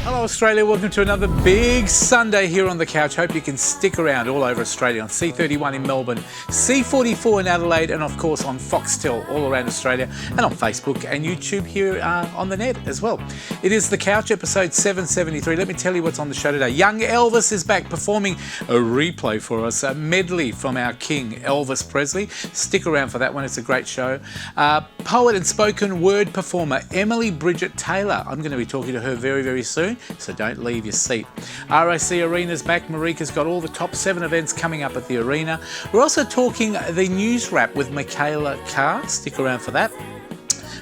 Hello Australia, welcome to another big Sunday here on The Couch. Hope you can stick around all over Australia on C31 in Melbourne, C44 in Adelaide, and of course on Foxtel all around Australia, and on Facebook and YouTube here on the net as well. It is The Couch, episode 773. Let me tell you what's on the show today. Young Elvis is back performing a replay for us, a medley from our king Elvis Presley. Stick around for that one, it's a great show. Poet and spoken word performer Emily Bridget Taylor. I'm going to be talking to her very, very soon, so don't leave your seat. RAC Arena's back. Marika's got all the top 7 events coming up at the arena. We're also talking the news wrap with Michaela Carr. Stick around for that.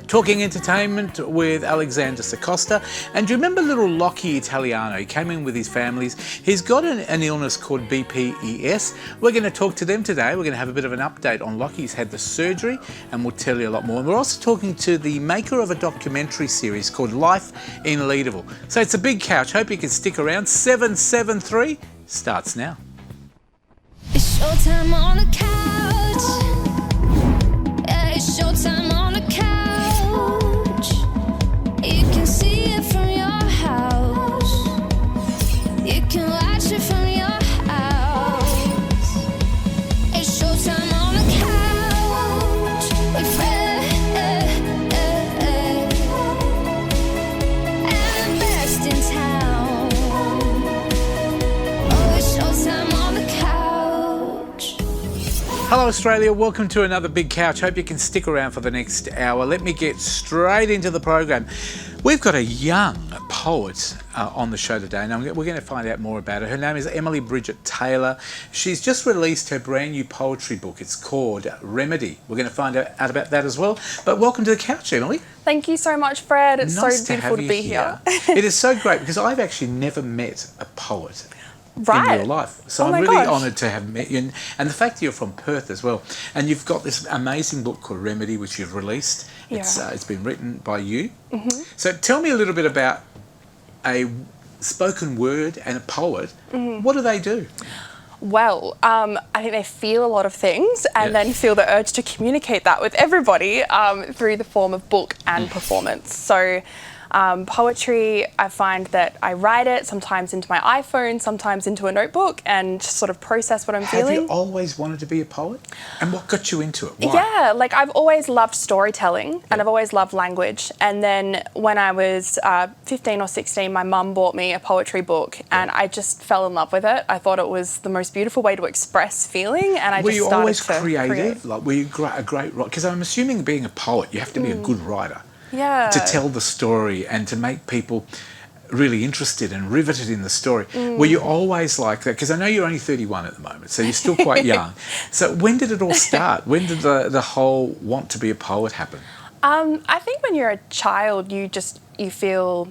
Talking entertainment with Alexander Sacosta. And do you remember little Lockie Italiano? He came in with his families. He's got an illness called BPES. We're going to talk to them today. We're going to have a bit of an update on Lockie. He's had the surgery and we'll tell you a lot more. And we're also talking to the maker of a documentary series called Life in Leederville. So it's a big couch. Hope you can stick around. 773 starts now. It's showtime on the couch. Yeah, it's showtime on the couch. You can see it from your house. You can watch it from your house. It's showtime on the couch with Fred and the best in town. Oh, it's showtime on the couch. Hello Australia, welcome to another big couch. Hope you can stick around for the next hour. Let me get straight into the program. We've got a young poet on the show today, and we're going to find out more about her. Her name is Emily Bridget Taylor. She's just released her brand new poetry book. It's called Remedy. We're going to find out about that as well. But welcome to the couch, Emily. Thank you so much, Fred. It's Nice so beautiful to be here. It is so great because I've actually never met a poet in Right. real life. So Oh I'm my really gosh. honoured to have met you. And the fact that you're from Perth as well. And you've got this amazing book called Remedy, which you've released. Yeah. It's been written by you. Mm-hmm. So tell me a little bit about a spoken word and a poet. Mm-hmm. What do they do? Well, I think they feel a lot of things and then feel the urge to communicate that with everybody through the form of book and performance. So poetry, I find that I write it sometimes into my iPhone, sometimes into a notebook, and just sort of process what I'm Have feeling. you always wanted to be a poet? And what got you into it? Why? Yeah, like I've always loved storytelling and I've always loved language. And then when I was 15 or 16, my mum bought me a poetry book and I just fell in love with it. I thought it was the most beautiful way to express feeling, and I Were just you started always to creative? create. Like, were you a great writer? Because I'm assuming being a poet, you have to be a good writer. Yeah. To tell the story and to make people really interested and riveted in the story. Were you always like that? Because I know you're only 31 at the moment, so you're still quite young. So when did it all start? When did the whole want to be a poet happen? I think when you're a child, you feel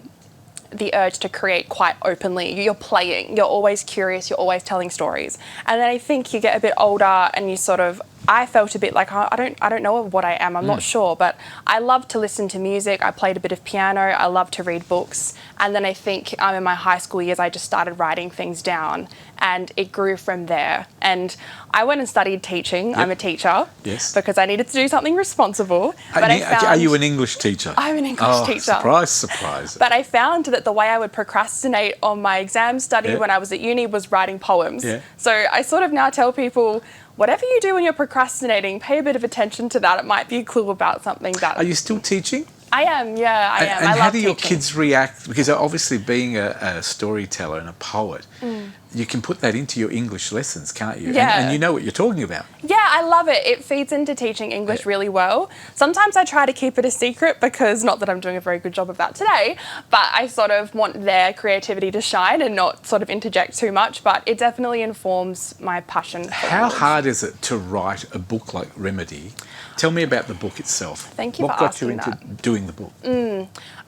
the urge to create quite openly. You're playing, you're always curious, you're always telling stories. And then I think you get a bit older and you sort of, I felt a bit like, oh, I don't know what I am, I'm not sure, but I love to listen to music, I played a bit of piano, I love to read books, and then I think in my high school years I just started writing things down and it grew from there. And I went and studied teaching. Yep. I'm a teacher. Yes. Because I needed to do something responsible. But Are you an English teacher? I'm an English teacher. Surprise, surprise. But I found that the way I would procrastinate on my exam study when I was at uni was writing poems. Yeah. So I sort of now tell people, whatever you do when you're procrastinating, pay a bit of attention to that. It might be a clue about something that... Are you still teaching? I am, yeah, I am. And I how love do your teaching. kids react? Because obviously being a storyteller and a poet, you can put that into your English lessons, can't you? Yeah. And you know what you're talking about. Yeah, I love it. It feeds into teaching English really well. Sometimes I try to keep it a secret because, not that I'm doing a very good job of that today, but I sort of want their creativity to shine and not sort of interject too much, but it definitely informs my passion for How language. hard is it to write a book like Remedy? Tell me about the book itself. Thank you what for got you asking into doing the book?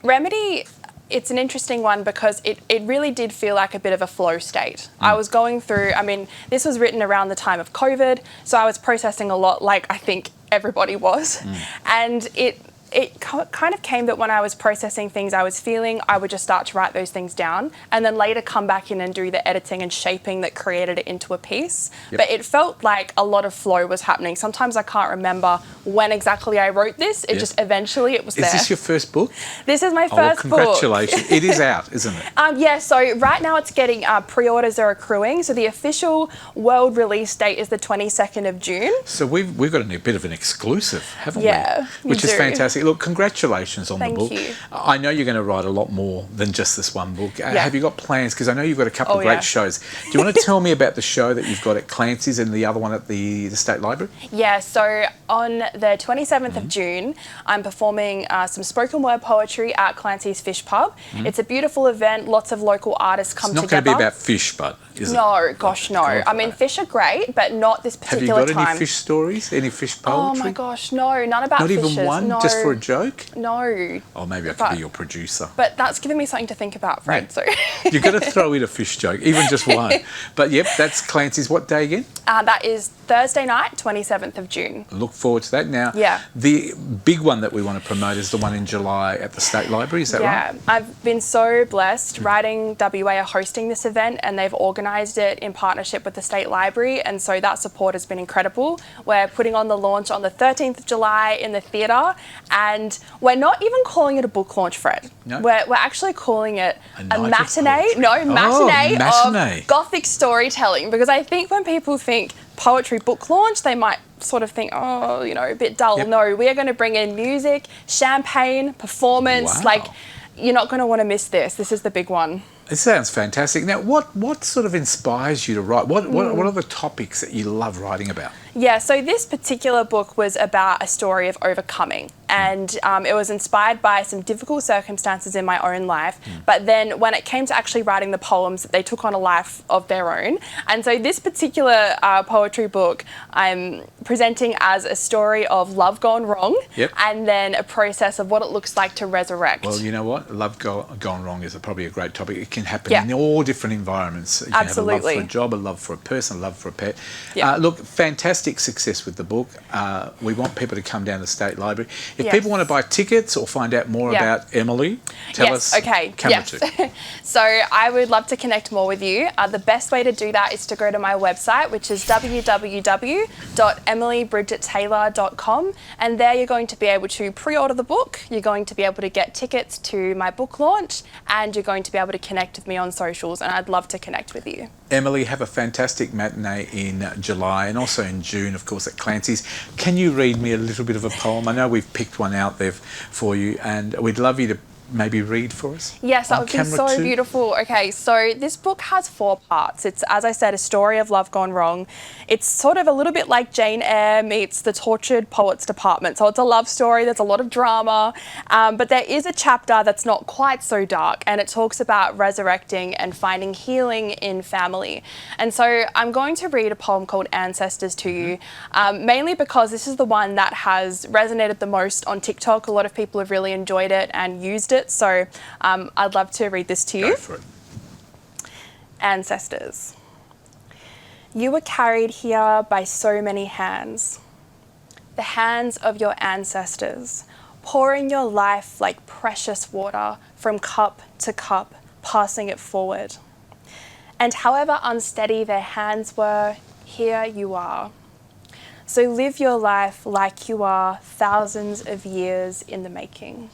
Remedy, it's an interesting one because it really did feel like a bit of a flow state. I was going through, this was written around the time of COVID, so I was processing a lot like I think everybody was. And it it kind of came that when I was processing things I was feeling, I would just start to write those things down and then later come back in and do the editing and shaping that created it into a piece. Yep. But it felt like a lot of flow was happening. Sometimes I can't remember when exactly I wrote this. It just eventually it was there. Is this your first book? This is my Oh, well, first congratulations. It is out, isn't it? Yeah, so right now it's getting pre-orders are accruing. So the official world release date is the 22nd of June. So we've got a bit of an exclusive, haven't Yeah, we? we Which is do. fantastic. Look, congratulations on Thank the book. you. I know you're going to write a lot more than just this one book. Yeah. Have you got plans? Because I know you've got a couple Oh, of great yeah. shows. Do you want to tell me about the show that you've got at Clancy's and the other one at the State Library? Yeah, so on the 27th of June, I'm performing some spoken word poetry at Clancy's Fish Pub. It's a beautiful event. Lots of local artists come It's not together. going to be about fish, but is it? No, gosh, no. God, I mean, fish are great, but not this Have you particular got time. any fish stories? Any fish Oh poetry? my gosh, no, none about Not fishes. even one? No, Just for a joke? No. Oh, maybe I could But- be your producer. But that's given me something to think about, Fred. Yeah. So You've got to throw in a fish joke, even just one. But yep, that's Clancy's. What day again? that is Thursday night, 27th of June. Look forward to that. Now, Yeah. the big one that we want to promote is the one in July at the State Library. Is that Yeah, right? I've been so blessed. Writing WA are hosting this event and they've organised it in partnership with the State Library, and so that support has been incredible. We're putting on the launch on the 13th of July in the theatre, and we're not even calling it a book launch, Fred. No? We're actually calling it A a night of matinee. poetry. No, Oh, matinee matinee. of Gothic storytelling, because I think when people think poetry book launch, they might sort of think, oh, you know, a bit dull. Yep. No, we are going to bring in music, champagne, performance, Wow. like you're not going to want to miss this. This is the big one. It sounds fantastic. Now, what sort of inspires you to write? What are the topics that you love writing about? Yeah, so this particular book was about a story of overcoming, and it was inspired by some difficult circumstances in my own life. But then when it came to actually writing the poems, they took on a life of their own. And so this particular poetry book I'm presenting as a story of love gone wrong, Yep. and then a process of what it looks like to resurrect. Well, you know what? Love gone wrong is probably a great topic. It can happen Yeah. in all different environments. You can have a Absolutely. love for a job, a love for a person, a love for a pet. Yeah. Look, fantastic success with the book. We want people to come down to the State Library. If Yes. people want to buy tickets or find out more Yeah. about Emily, tell Yes, us. okay, Come yes. to. So I would love to connect more with you. The best way to do that is to go to my website, which is www.emilybridgettaylor.com, and there you're going to be able to pre-order the book, you're going to be able to get tickets to my book launch, and you're going to be able to connect with me on socials, and I'd love to connect with you. Emily, have a fantastic matinee in July and also in June, of course, at Clancy's. Can you read me a little bit of a poem? I know we've picked one out there for you, and we'd love you to maybe read for us. Yes, that on would be camera so too? beautiful. Okay, so this book has 4 parts. It's, as I said, a story of love gone wrong. It's sort of a little bit like Jane Eyre meets the Tortured Poets Department. So it's a love story, there's a lot of drama, but there is a chapter that's not quite so dark, and it talks about resurrecting and finding healing in family. And so I'm going to read a poem called Ancestors to you, mainly because this is the one that has resonated the most on TikTok. A lot of people have really enjoyed it and used it. So I'd love to read this to you. Go for it. Ancestors. You were carried here by so many hands, the hands of your ancestors, pouring your life like precious water from cup to cup, passing it forward. And however unsteady their hands were, here you are. So live your life like you are thousands of years in the making.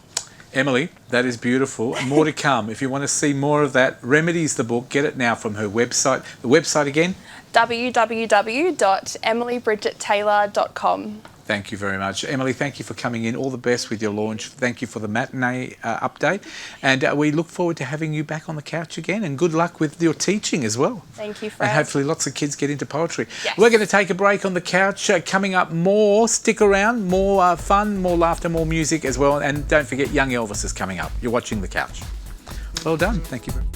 Emily, that is beautiful. And more to come. If you want to see more of that, Remedies the book. Get it now from her website. The website again? www.emilybridgettaylor.com. Thank you very much. Emily, thank you for coming in. All the best with your launch. Thank you for the matinee update. And we look forward to having you back on the couch again. And good luck with your teaching as well. Thank you, Fred. And hopefully lots of kids get into poetry. Yes. We're going to take a break on the couch. Coming up more, stick around, more fun, more laughter, more music as well. And don't forget, Young Elvis is coming up. You're watching The Couch. Well done. Thank you very much.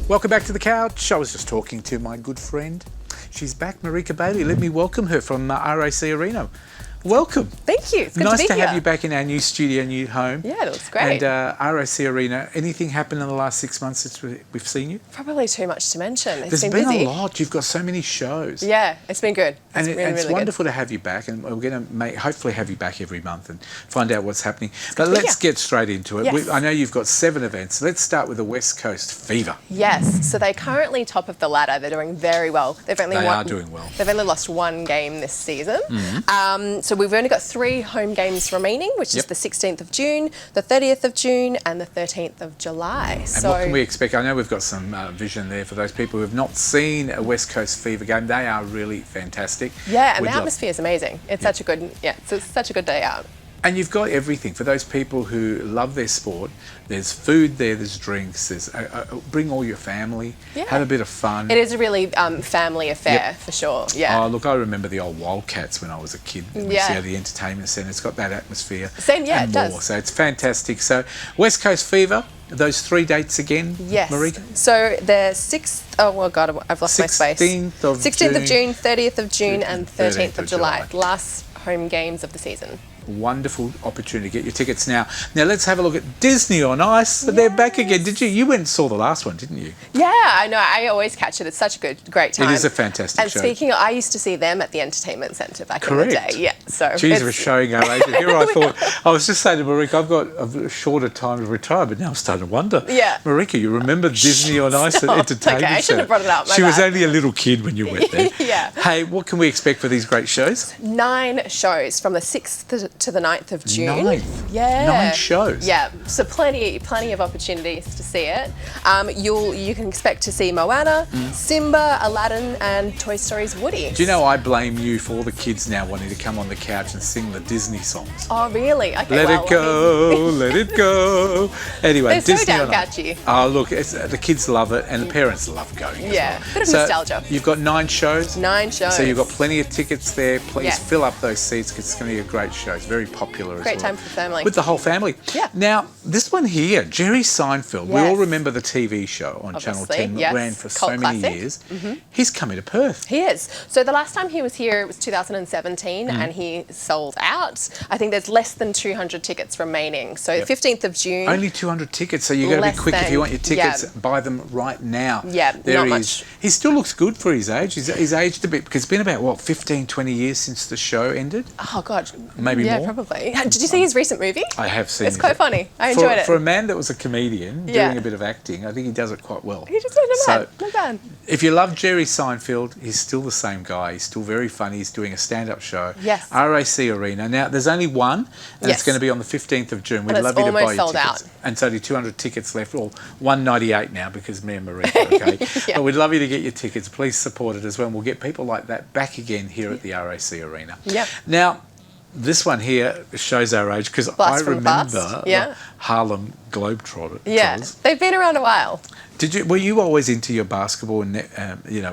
Welcome back to The Couch. I was just talking to my good friend. She's back, Marika Bailey. Let me welcome her from RAC Arena. welcome. Thank you. It's good Nice to be to here. have you back in our new studio, new home. Yeah, it looks great. And ROC Arena, anything happened in the last 6 months since we've seen you? Probably too much to mention. It's There's been been busy. a lot. You've got so many shows. Yeah, it's been good. And It's it's really wonderful to have you back, and we're going to hopefully have you back every month and find out what's happening. But let's get straight into it. Yes. I know you've got 7 events. Let's start with the West Coast Fever. good. Yes, so they're currently top of the ladder. They're doing very well. They are doing well. They've only lost 1 game this season. Mm-hmm. So we've only got 3 home games remaining, which Yep. is the 16th of June, the 30th of June, and the 13th of July. And what can we expect? I know we've got some vision there for those people who have not seen a West Coast Fever game. They are really fantastic. Yeah, and We'd the love- atmosphere is amazing. It's such a good, it's such a good day out. And you've got everything for those people who love their sport. There's food there, there's drinks, there's bring all your family, Yeah. have a bit of fun. It is a really family affair Yep. for sure. Yeah. Oh, look, I remember the old Wildcats when I was a kid. Yeah. The entertainment centre. It's got that atmosphere. Same, yeah, and it more. does. So it's fantastic. So West Coast Fever, those 3 dates again, Yes. Marika? So the 6th, oh well, God, I've lost my space. 16th of 16th of June. June, 30th of June, and 13th of July. July. Last home games of the season. Wonderful opportunity to get your tickets now. Now let's have a look at Disney on Ice. They're back again. Did you? You went and saw the last one, didn't you? Yeah, I know. I always catch it. It's such a great time. It is a fantastic and show. speaking of, I used to see them at the entertainment centre back Correct. in the day. Yeah, so Jeez, it's- we're showing our age. Here I thought, I was just saying to Marika, I've got a shorter time to retire, but now I'm starting to wonder. Yeah. Marika, you remember Disney on Ice at Stop. Entertainment Okay, I shouldn't have Centre? brought it up, my She was bad. only a little kid when you went there. Yeah. Hey, what can we expect for these great shows? 9 shows from the 6th to the 9th of June. 9th? Yeah. 9 shows? Yeah, so plenty of opportunities to see it. You can expect to see Moana, Simba, Aladdin, and Toy Story's Woody. Do you know I blame you for all the kids now wanting to come on the couch and sing the Disney songs? Oh, really? Okay, Let well, it go, let it go. Anyway, They're so Disney damn on Ice. catchy. Oh, look, the kids love it and the parents love going. as Yeah, well. bit of So nostalgia. You've got 9 shows. 9 shows. So you've got plenty of tickets there. Please Yeah. fill up those seats because it's going to be a great show. It's very popular as Great well. time for the family. With the whole family. Yeah. Now, this one here, Jerry Seinfeld, we all Yes. remember the TV show on Channel Obviously, 10 that yes. ran for Cult so many classic. years. He's coming to Perth. He is. So the last time he was here, it was 2017, Mm. and he sold out. I think there's less than 200 tickets remaining. So Yep. 15th of June. Only 200 tickets, so you've got to be Less quick if than- you want your tickets. yeah. Buy them right now. Yeah, There not he much. is. He still looks good for his age. He's aged a bit because it's been about, what, 15, 20 years since the show ended? Oh, God. Maybe yeah, more? probably. Did you see his recent movie? I have seen It's it. quite funny. I For- enjoyed it. For a man that was a comedian Yeah. doing a bit of acting, I think he does it quite well. He just not So, bad. Not bad. if you love Jerry Seinfeld, he's still the same guy. He's still very funny. He's doing a stand-up show. Yes. RAC Arena. Now, there's only one, and it's Yes. going to be on the 15th of June. We'd And it's love you to buy almost your sold tickets. out. And it's only 200 tickets left, or 198 now because me and Marika, okay? Yeah. But we'd love you to get your tickets. Please support it as well. And we'll get people like that back again here at the RAC Arena. Yep. Now, this one here shows our age because I Blast from the remember past, yeah. the Harlem Globetrotters. Yeah, they've been around a while. Were you always into your basketball and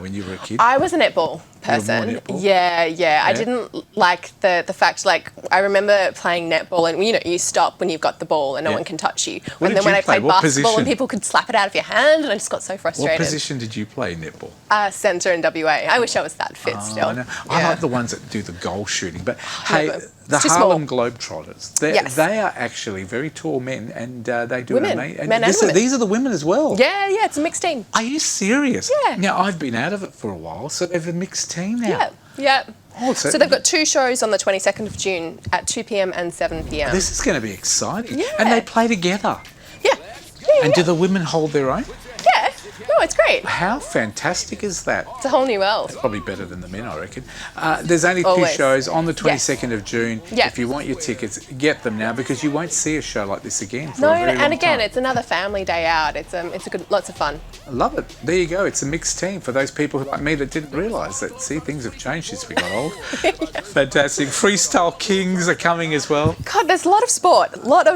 when you were a kid? I was a netball You were more person. netball? Yeah. I didn't like the fact, like, I remember playing netball and, you stop when you've got the ball and no Yeah. one can touch you. What And did then when you I play? played What basketball position? and people could slap it out of your hand and I just got so What frustrated. position did you play in netball? Centre in WA. I wish I was that fit still. I know. I like the ones that do the goal shooting. But No, hey, but the it's too Harlem small. Globetrotters, Yes. they are actually very tall men and they do Women. an amazing... Men and women. These are the women as well. Yeah, it's a mixed team. Are you serious? Yeah. Now, I've been out of it for a while, so they've a mixed team now. Yeah. Oh, So they've got 2 shows on the 22nd of June at 2 p.m. and 7 p.m. This is going to be exciting. Yeah. And they play together. Yeah. And do the women hold their own? Yeah. No, it's great. How fantastic is that? It's a whole new world. Probably better than the men, I reckon. There's only 2 Always. shows on the Yes. 22nd of June. Yeah. If you want your tickets, get them now because you won't see a show like this again for No, a very long and again, time. it's another family day out. It's a good, lots of fun. I love it. There you go. It's a mixed team for those people like me that didn't realise that. See, things have changed since we got old. Fantastic. Freestyle Kings are coming as well. God, there's a lot of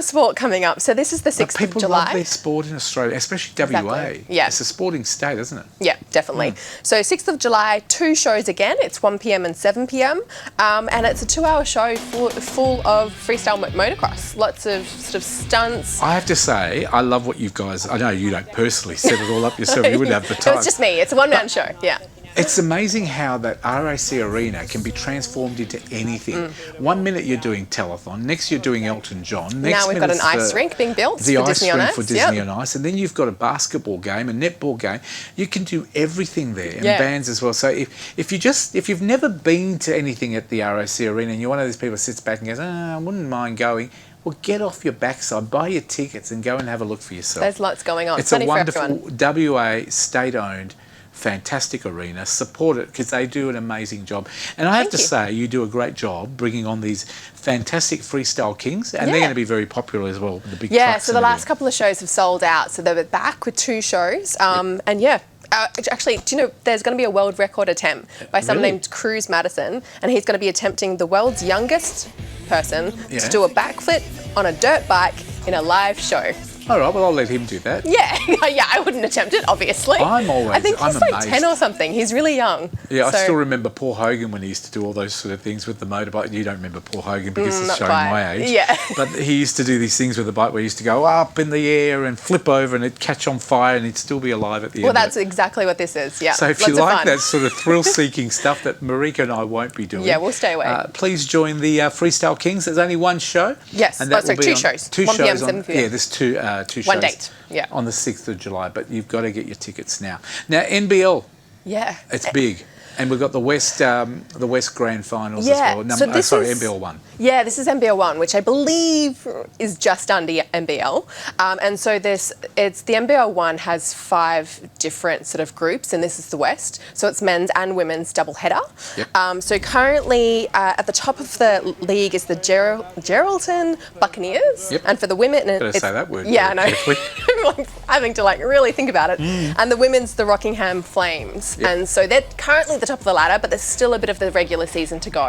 sport coming up. So this is the 6th People of July. love their sport in Australia, especially WA. Exactly. Yeah. It's a sporting state, isn't it? Yeah, definitely. So 6th of July, 2 shows again. It's 1 p.m. and 7 p.m. And it's a 2-hour show full of freestyle motocross. Lots of sort of stunts. I have to say, I love what you guys... I know you don't personally set it all up yourself. You wouldn't have the time. It's just me. It's a one-man show. Yeah. It's amazing how that RAC Arena can be transformed into anything. 1 minute you're doing telethon, next you're doing Elton John. Next Now we've got an minute's ice rink being built the for ice Disney on rink Ice. for Disney on Ice, and then you've got a basketball game, a netball game. You can do everything there, and Yeah. bands as well. So if you've never been to anything at the RAC Arena and you're one of those people who sits back and goes, I wouldn't mind going. Well, get off your backside, buy your tickets, and go and have a look for yourself. There's lots going on. It's a Plenty for wonderful everyone. WA state-owned, fantastic arena. Support it because they do an amazing job. And I have to say, you do a great job bringing on these fantastic freestyle kings, and they're going to be very popular as well. The big Yeah, trucks so and the last everything. couple of shows have sold out. So they were back with 2 shows. And yeah. Actually, do you know there's going to be a world record attempt by someone Really? named Cruz Madison, and he's going to be attempting the world's youngest person to do a backflip on a dirt bike in a live show. All right, well, I'll let him do that. Yeah, yeah, I wouldn't attempt it, obviously. I'm I think he's like amazed. 10 or something. He's really young. Yeah, So- I still remember Paul Hogan when he used to do all those sort of things with the motorbike. You don't remember Paul Hogan because it's not showing quite. my age. Yeah. But he used to do these things with the bike where he used to go up in the air and flip over and it'd catch on fire and he'd still be alive at the Well, end. of that's it. exactly what this is. Yeah. So if Lots you of like fun. that sort of thrill-seeking stuff that Marika and I won't be doing, Yeah, we'll stay away. Please join the Freestyle Kings. There's only one show. Yes. and Oh, that sorry, will be 2 on- shows. 2 1 p.m., shows on- 7 p.m. Yeah, there's two shows. One date, yeah. On the 6th of July, but you've got to get your tickets now. Now NBL, Yeah. it's big. And we've got the West Grand Finals Yeah, as well. so this is- NBL 1. Yeah, this is NBL 1, which I believe is just under NBL. And so it's the NBL 1 has 5 different sort of groups, and this is the West. So it's men's and women's double header. Yep. So currently at the top of the league is the Geraldton Buccaneers. Yep. And for the women, Better it's, say that word Yeah, I very know. carefully. I'm like having to really think about it. And the women's the Rockingham Flames. Yep. And so they're currently at the top of the ladder, but there's still a bit of the regular season to go.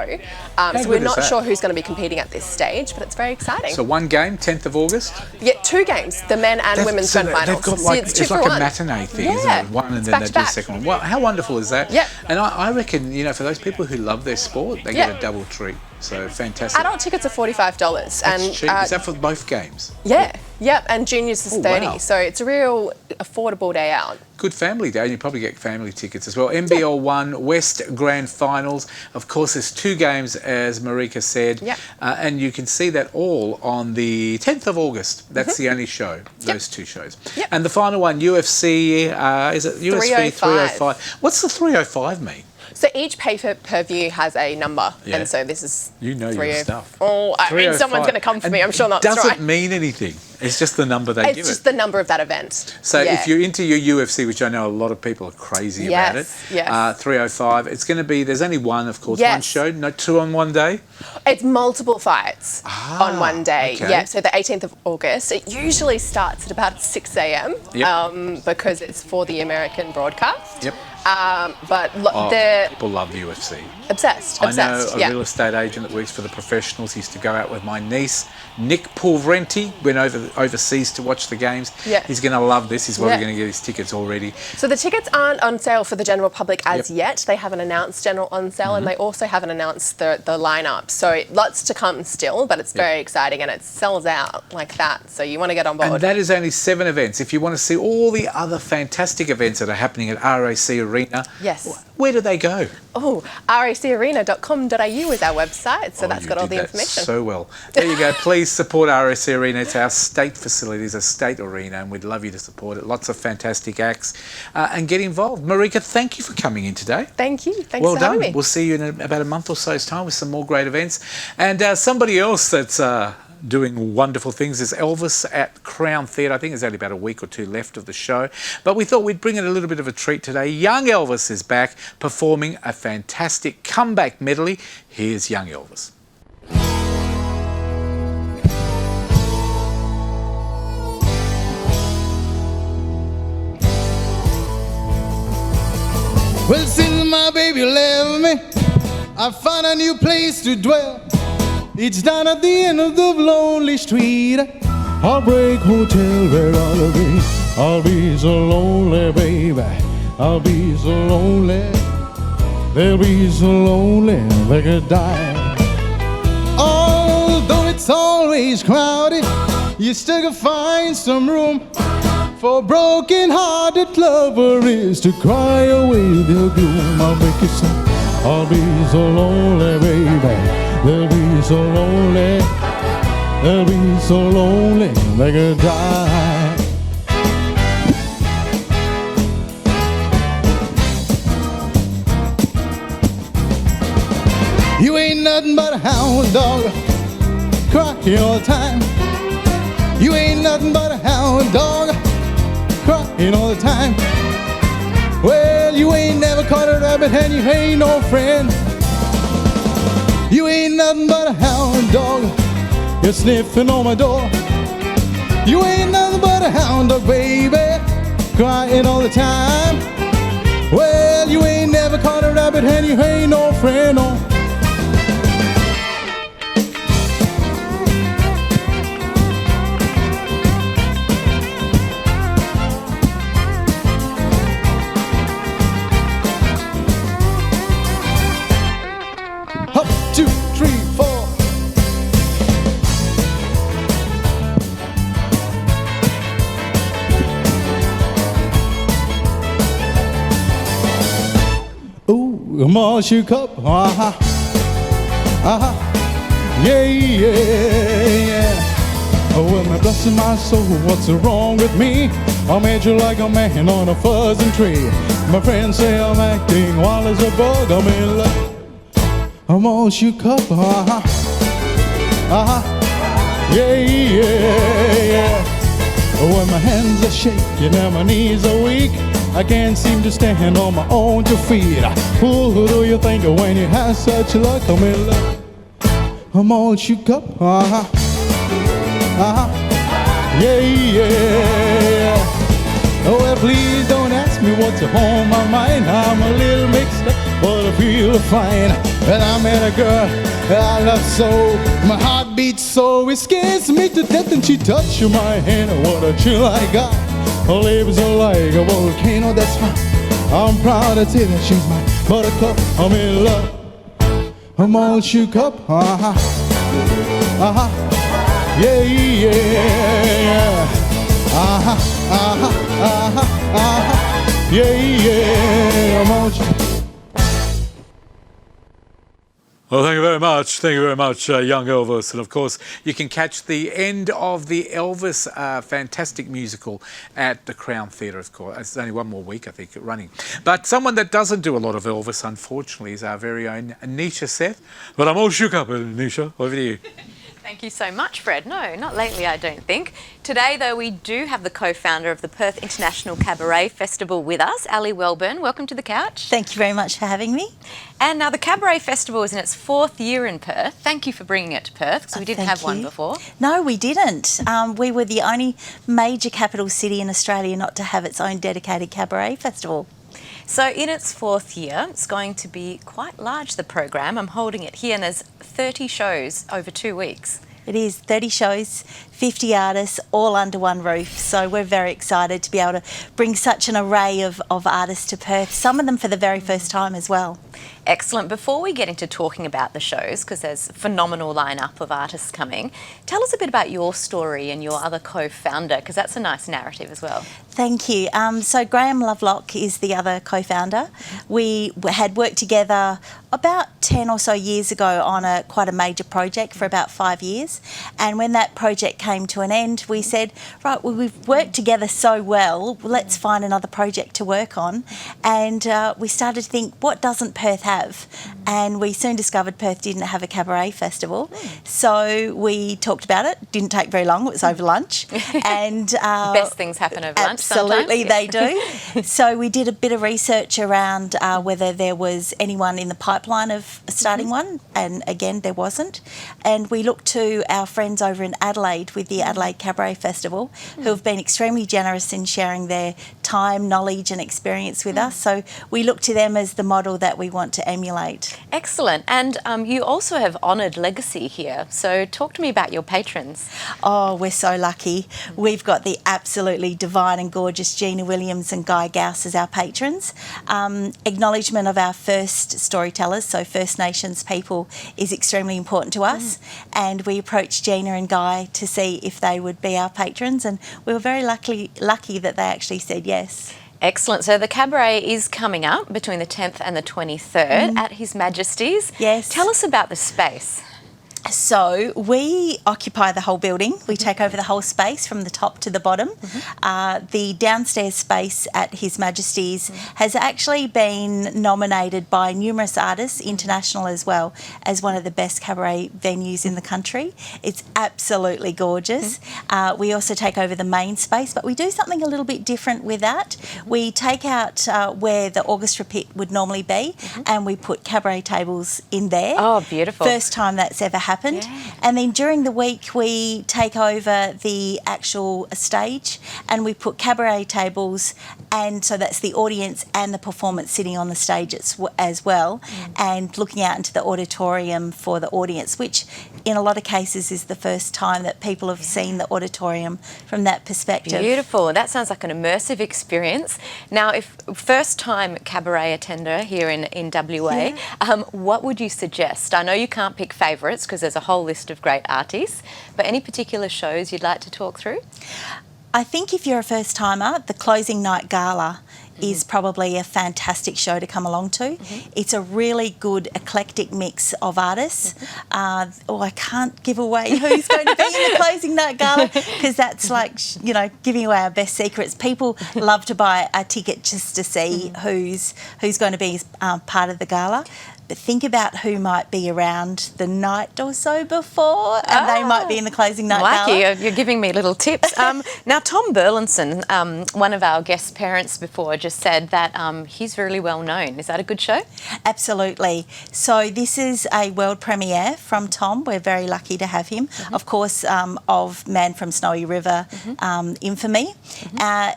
So good we're is not that? sure who's going to be competing at this stage, but it's very exciting. So one game, 10th of August. Yeah, 2 games, the men and women's So grand finals. They've got So like, it's it's 2 like for a 1. matinee thing, isn't Yeah, it? One and it's then back they to do the back. second one. Well, how wonderful is that? Yeah. And I reckon, for those people who love their sport, they get a double treat. So fantastic. Adult tickets are $45, That's and cheap. Is that for both games? yeah, and juniors is Oh, 30. wow. So it's a real affordable day out. Good family day, and you probably get family tickets as well. NBL 1 West Grand Finals. Of course, there's 2 games, as Marika said. Yep. And you can see that all on the 10th of August. That's the only show, those 2 shows. Yep. And the final one, UFC, is it UFC 305? What's the 305 mean? So each pay-per-view has a number, Yeah. and so this is You know your 305. stuff. Oh, I mean, someone's going to come for me. I'm sure that's doesn't right. mean anything. It's just the number they It's give just it. the number of that event. So Yeah. if you're into your UFC, which I know a lot of people are crazy about it, Yes. 305, it's going to be, there's only one, of course, one Yes. show, no 2 on one day. It's multiple fights on one day. okay. Yeah, so the 18th of August. It usually starts at about 6 a.m. Yep. Because it's for the American broadcast. Yep. But Oh, they're people love the UFC. obsessed. I know a yeah. real estate agent that works for the professionals. He used to go out with my niece, Nick Pulvrenti, went overseas to watch the games. Yeah. He's going to love this. He's probably Yeah. going to get his tickets already. So the tickets aren't on sale for the general public as Yep. Mm-hmm. yet. They haven't announced general on sale, and they also haven't announced the lineup. So lots to come still, but it's very exciting, and it sells out like that. So you want to get on board. And that is only 7 events. If you want to see all the other fantastic events that are happening at RAC Arena, Yes. where do they go? Oh, racarena.com.au is our website, so Oh, that's you got all did the that information. so well. There you go. Please support RAC Arena. It's our state facility. It's a state arena, and we'd love you to support it. Lots of fantastic acts. And get involved. Marika, thank you for coming in today. Thank you. Thanks Well for done. having me. We'll see you in about a month or so's time with some more great events. And somebody else that's doing wonderful things is Elvis at Crown Theatre. I think there's only about a week or 2 left of the show. But we thought we'd bring it a little bit of a treat today. Young Elvis is back performing a fantastic comeback medley. Here's Young Elvis. Well, since my baby left me, I found a new place to dwell. It's down at the end of the lonely street, Heartbreak Hotel, where I'll be. I'll be so lonely, baby. I'll be so lonely. They'll be so lonely they could die. Although it's always crowded, you still can find some room For broken-hearted lover is to cry away their gloom. I'll make it so. I'll be so lonely, baby. They'll be so lonely. They'll be so lonely they could die. You ain't nothing but a hound dog, crying all the time. You ain't nothing but a hound dog, crying all the time. Well, you ain't never caught a rabbit and you ain't no friend. You ain't nothing but a hound dog, you're sniffing on my door. You ain't nothing but a hound dog, baby, crying all the time. Well, you ain't never caught a rabbit and you ain't no friend, no. Up, 2, 3, 4. Ooh, I'm all shook up. Yeah, yeah, yeah. Oh, well, my blessing my soul, what's wrong with me? I made you like a man on a fuzzing tree. My friends say I'm acting wild as a bug. I'm in love. I'm all shook up, yeah, yeah, yeah. When my hands are shaking and my knees are weak, I can't seem to stand on my own 2 feet. Who do you think when you have such luck? I'm in love. I'm all shook up, yeah, yeah. Oh, well, please don't ask me what's on my mind. I'm a little mixed up, but I feel fine. And I met a girl that I love so. My heart beats so, it scares me to death. And she touched my hand, what a chill I got. Her lips are like a volcano that's hot. I'm proud to say that she's my buttercup. I'm in love. I'm all shook up, yeah, yeah, yeah. Yeah, yeah, I'm all shook. Well, thank you very much. Thank you very much, young Elvis. And of course, you can catch the end of the Elvis fantastic musical at the Crown Theatre, of course. It's only one more week, I think, running. But someone that doesn't do a lot of Elvis, unfortunately, is our very own Anisha Seth. But I'm all shook up, Anisha. Over to you. Thank you so much, Fred. No, not lately, I don't think. Today, though, we do have the co-founder of the Perth International Cabaret Festival with us, Ali Welburn. Welcome to the couch. Thank you very much for having me. And now the Cabaret Festival is in its 4th year in Perth. Thank you for bringing it to Perth, because we didn't have one before. No, we didn't. We were the only major capital city in Australia not to have its own dedicated cabaret festival. So in its 4th year, it's going to be quite large, the program. I'm holding it here, and there's 30 shows over 2 weeks. It is 30 shows, 50 artists, all under one roof. So we're very excited to be able to bring such an array of artists to Perth, some of them for the very first time as well. Excellent. Before we get into talking about the shows, because there's a phenomenal lineup of artists coming, tell us a bit about your story and your other co-founder, because that's a nice narrative as well. Thank you. So Graham Lovelock is the other co-founder. We had worked together about 10 or so years ago on quite a major project for about 5 years. And when that project came to an end, we said, right, well, we've worked together so well, let's find another project to work on. And we started to think, what doesn't Perth have? And we soon discovered Perth didn't have a cabaret festival. So we talked about it. Didn't take very long. It was over lunch. And best things happen over lunch. Absolutely, sometimes. they do. So we did a bit of research around whether there was anyone in the pipeline of starting one, and again, there wasn't. And we looked to our friends over in Adelaide with the Adelaide Cabaret Festival, who have been extremely generous in sharing their time, knowledge and experience with us. So we look to them as the model that we want to emulate. Excellent. And you also have honoured legacy here. So talk to me about your patrons. Oh, we're so lucky. We've got the absolutely divine and gorgeous Gina Williams and Guy Gauss as our patrons. Acknowledgement of our first storytellers, so First Nations people, is extremely important to us. And we approached Gina and Guy to see see if they would be our patrons, and we were very lucky that they actually said yes. Excellent. So the cabaret is coming up between the 10th and the 23rd at His Majesty's. Yes. Tell us about the space. So we occupy the whole building. We take over the whole space from the top to the bottom. The downstairs space at His Majesty's has actually been nominated by numerous artists, international as well, as one of the best cabaret venues in the country. It's absolutely gorgeous. We also take over the main space, but we do something a little bit different with that. We take out where the orchestra pit would normally be, and we put cabaret tables in there. Oh, beautiful. First time that's ever happened. And then during the week we take over the actual stage and we put cabaret tables, and so that's the audience and the performance sitting on the stage as well, and looking out into the auditorium for the audience, which in a lot of cases is the first time that people have seen the auditorium from that perspective. Beautiful. That sounds like an immersive experience. Now, if first time cabaret attender here in WA, what would you suggest? I know you can't pick favourites because there's a whole list of great artists, but any particular shows you'd like to talk through? I think if you're a first timer, the closing night gala is probably a fantastic show to come along to. It's a really good eclectic mix of artists. I can't give away who's going to be in the closing night gala because that's like, giving away our best secrets. People love to buy a ticket just to see who's going to be part of the gala. But think about who might be around the night or so before, and they might be in the closing night gala. You're giving me little tips. Now, Tom Burlinson, one of our guest parents before, just said that he's really well known. Is that a good show? Absolutely. So this is a world premiere from Tom. We're very lucky to have him. Of course, of Man from Snowy River infamy.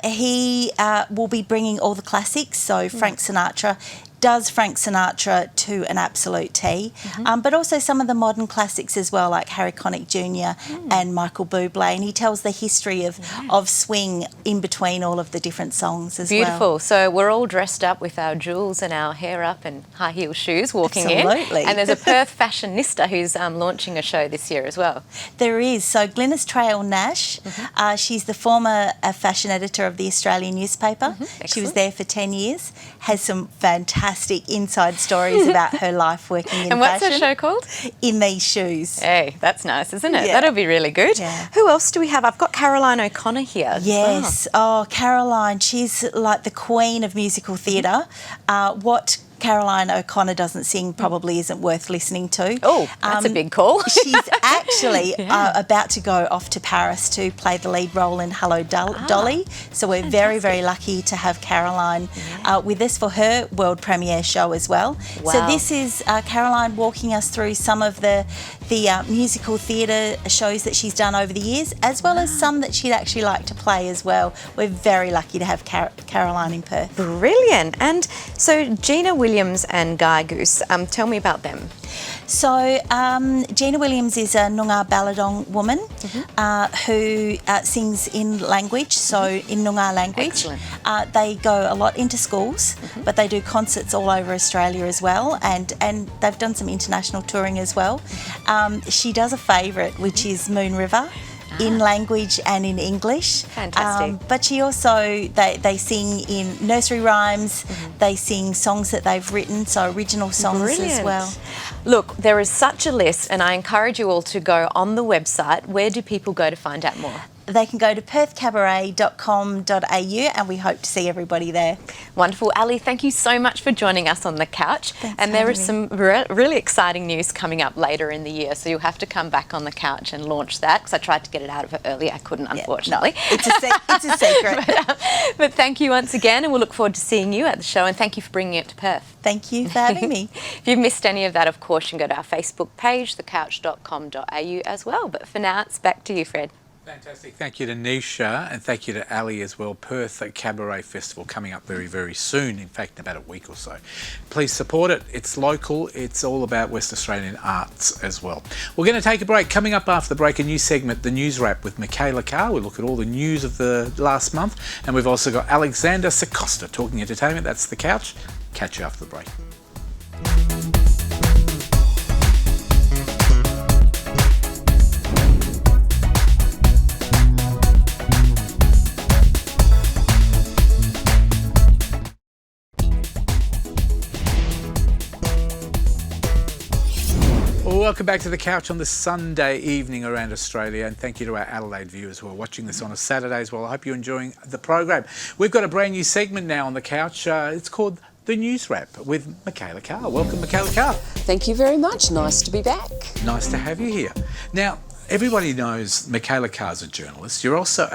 He will be bringing all the classics, so Frank Sinatra. Does Frank Sinatra to an absolute T, but also some of the modern classics as well, like Harry Connick Jr. and Michael Bublé, and he tells the history of swing in between all of the different songs as well. Beautiful. So we're all dressed up with our jewels and our hair up and high heel shoes walking Absolutely. in. And there's a Perth fashionista who's launching a show this year as well. There is. So Glynis Trail Nash, she's the former fashion editor of the Australian newspaper. She was there for 10 years, has some fantastic inside stories about her life working in And what's fashion. the show called? In These Shoes. Hey, that's nice, isn't it? Yeah. That'll be really good. Yeah. Who else do we have? I've got Caroline O'Connor here. Yes. Oh, Caroline, she's like the queen of musical theatre. What Caroline O'Connor doesn't sing probably isn't worth listening to. Oh, that's a big call. She's actually about to go off to Paris to play the lead role in Hello Dolly. So we're very, very lucky to have Caroline with us for her world premiere show as well. Wow. So this is Caroline walking us through some of the musical theatre shows that she's done over the years, as well as some that she'd actually like to play as well. We're very lucky to have Caroline in Perth. Brilliant. And so Gina Williams and Guy Goose, tell me about them. So Gina Williams is a Noongar Balladong woman who sings in language, so in Noongar language. Excellent. They go a lot into schools, but they do concerts all over Australia as well, and they've done some international touring as well. She does a favourite, which is Moon River. In language and in English. Fantastic. But she also, they sing in nursery rhymes, they sing songs that they've written, so original songs as Brilliant. well. Look, there is such a list, and I encourage you all to go on the website. Where do people go to find out more? They can go to perthcabaret.com.au, and we hope to see everybody there. Wonderful. Ali, thank you so much for joining us on The Couch. Thanks and for there having is some really exciting news coming up later in the year, so you'll have to come back on The Couch and launch that, because I tried to get it out of it early. I couldn't, unfortunately. No, it's a secret. but thank you once again, and we'll look forward to seeing you at the show, and thank you for bringing it to Perth. Thank you for having me. If you've missed any of that, of course, you can go to our Facebook page, thecouch.com.au as well. But for now, it's back to you, Fred. Fantastic. Thank you to Nisha, and thank you to Ali as well. Perth Cabaret Festival coming up very, very soon, in fact, in about a week or so. Please support it. It's local. It's all about West Australian arts as well. We're going to take a break. Coming up after the break, a new segment, The News Wrap with Michaela Carr. We'll look at all the news of the last month. And we've also got Alexander Sacosta talking entertainment. That's The Couch. Catch you after the break. welcome back to the couch on this Sunday evening around Australia, and thank you to our Adelaide viewers who are watching this on a Saturday as well. I hope you're enjoying the program. We've got a brand new segment now on the couch. It's called The News Wrap with Michaela Carr. Welcome, Michaela Carr. Thank you very much. Nice to be back. Nice to have you here. Now, everybody knows Michaela Carr's a journalist. You're also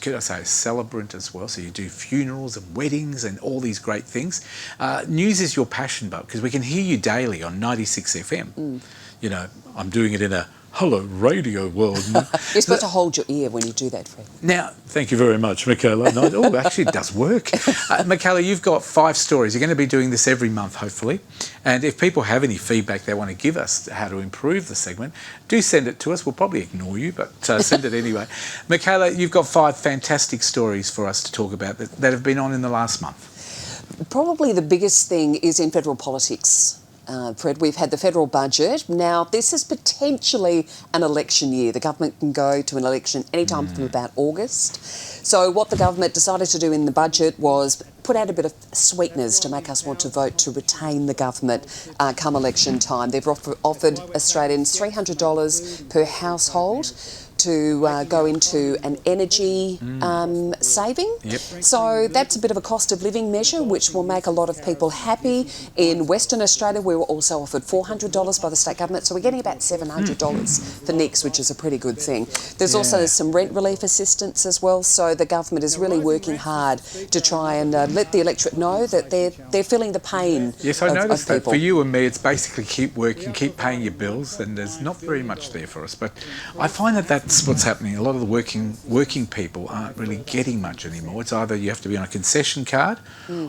could I say, a celebrant as well. So you do funerals and weddings and all these great things. News is your passion, but because we can hear you daily on 96 FM. You know, I'm doing it in a hello radio world. You're supposed to hold your ear when you do that, Fred. Now, thank you very much, Michaela. No, oh, actually, it does work. Michaela, you've got 5 stories. You're going to be doing this every month, hopefully. And if people have any feedback they want to give us how to improve the segment, do send it to us. We'll probably ignore you, but send it anyway. Michaela, you've got 5 fantastic stories for us to talk about that have been on in the last month. Probably the biggest thing is in federal politics. Fred, we've had the federal budget. Now, this is potentially an election year. The government can go to an election anytime from about August. So what the government decided to do in the budget was put out a bit of sweeteners to make us want to vote to retain the government come election time. They've offered Australians $300 per household to go into an energy saving. Yep. So that's a bit of a cost of living measure, which will make a lot of people happy. In Western Australia, we were also offered $400 by the state government, so we're getting about $700 for next, which is a pretty good thing. There's also some rent relief assistance as well, so the government is really working hard to try and let the electorate know that they're feeling the pain. Yes, I noticed that. People. For you and me, it's basically keep working, keep paying your bills, and there's not very much there for us. But I find that that's what's happening. A lot of the working people aren't really getting much anymore. It's either you have to be on a concession card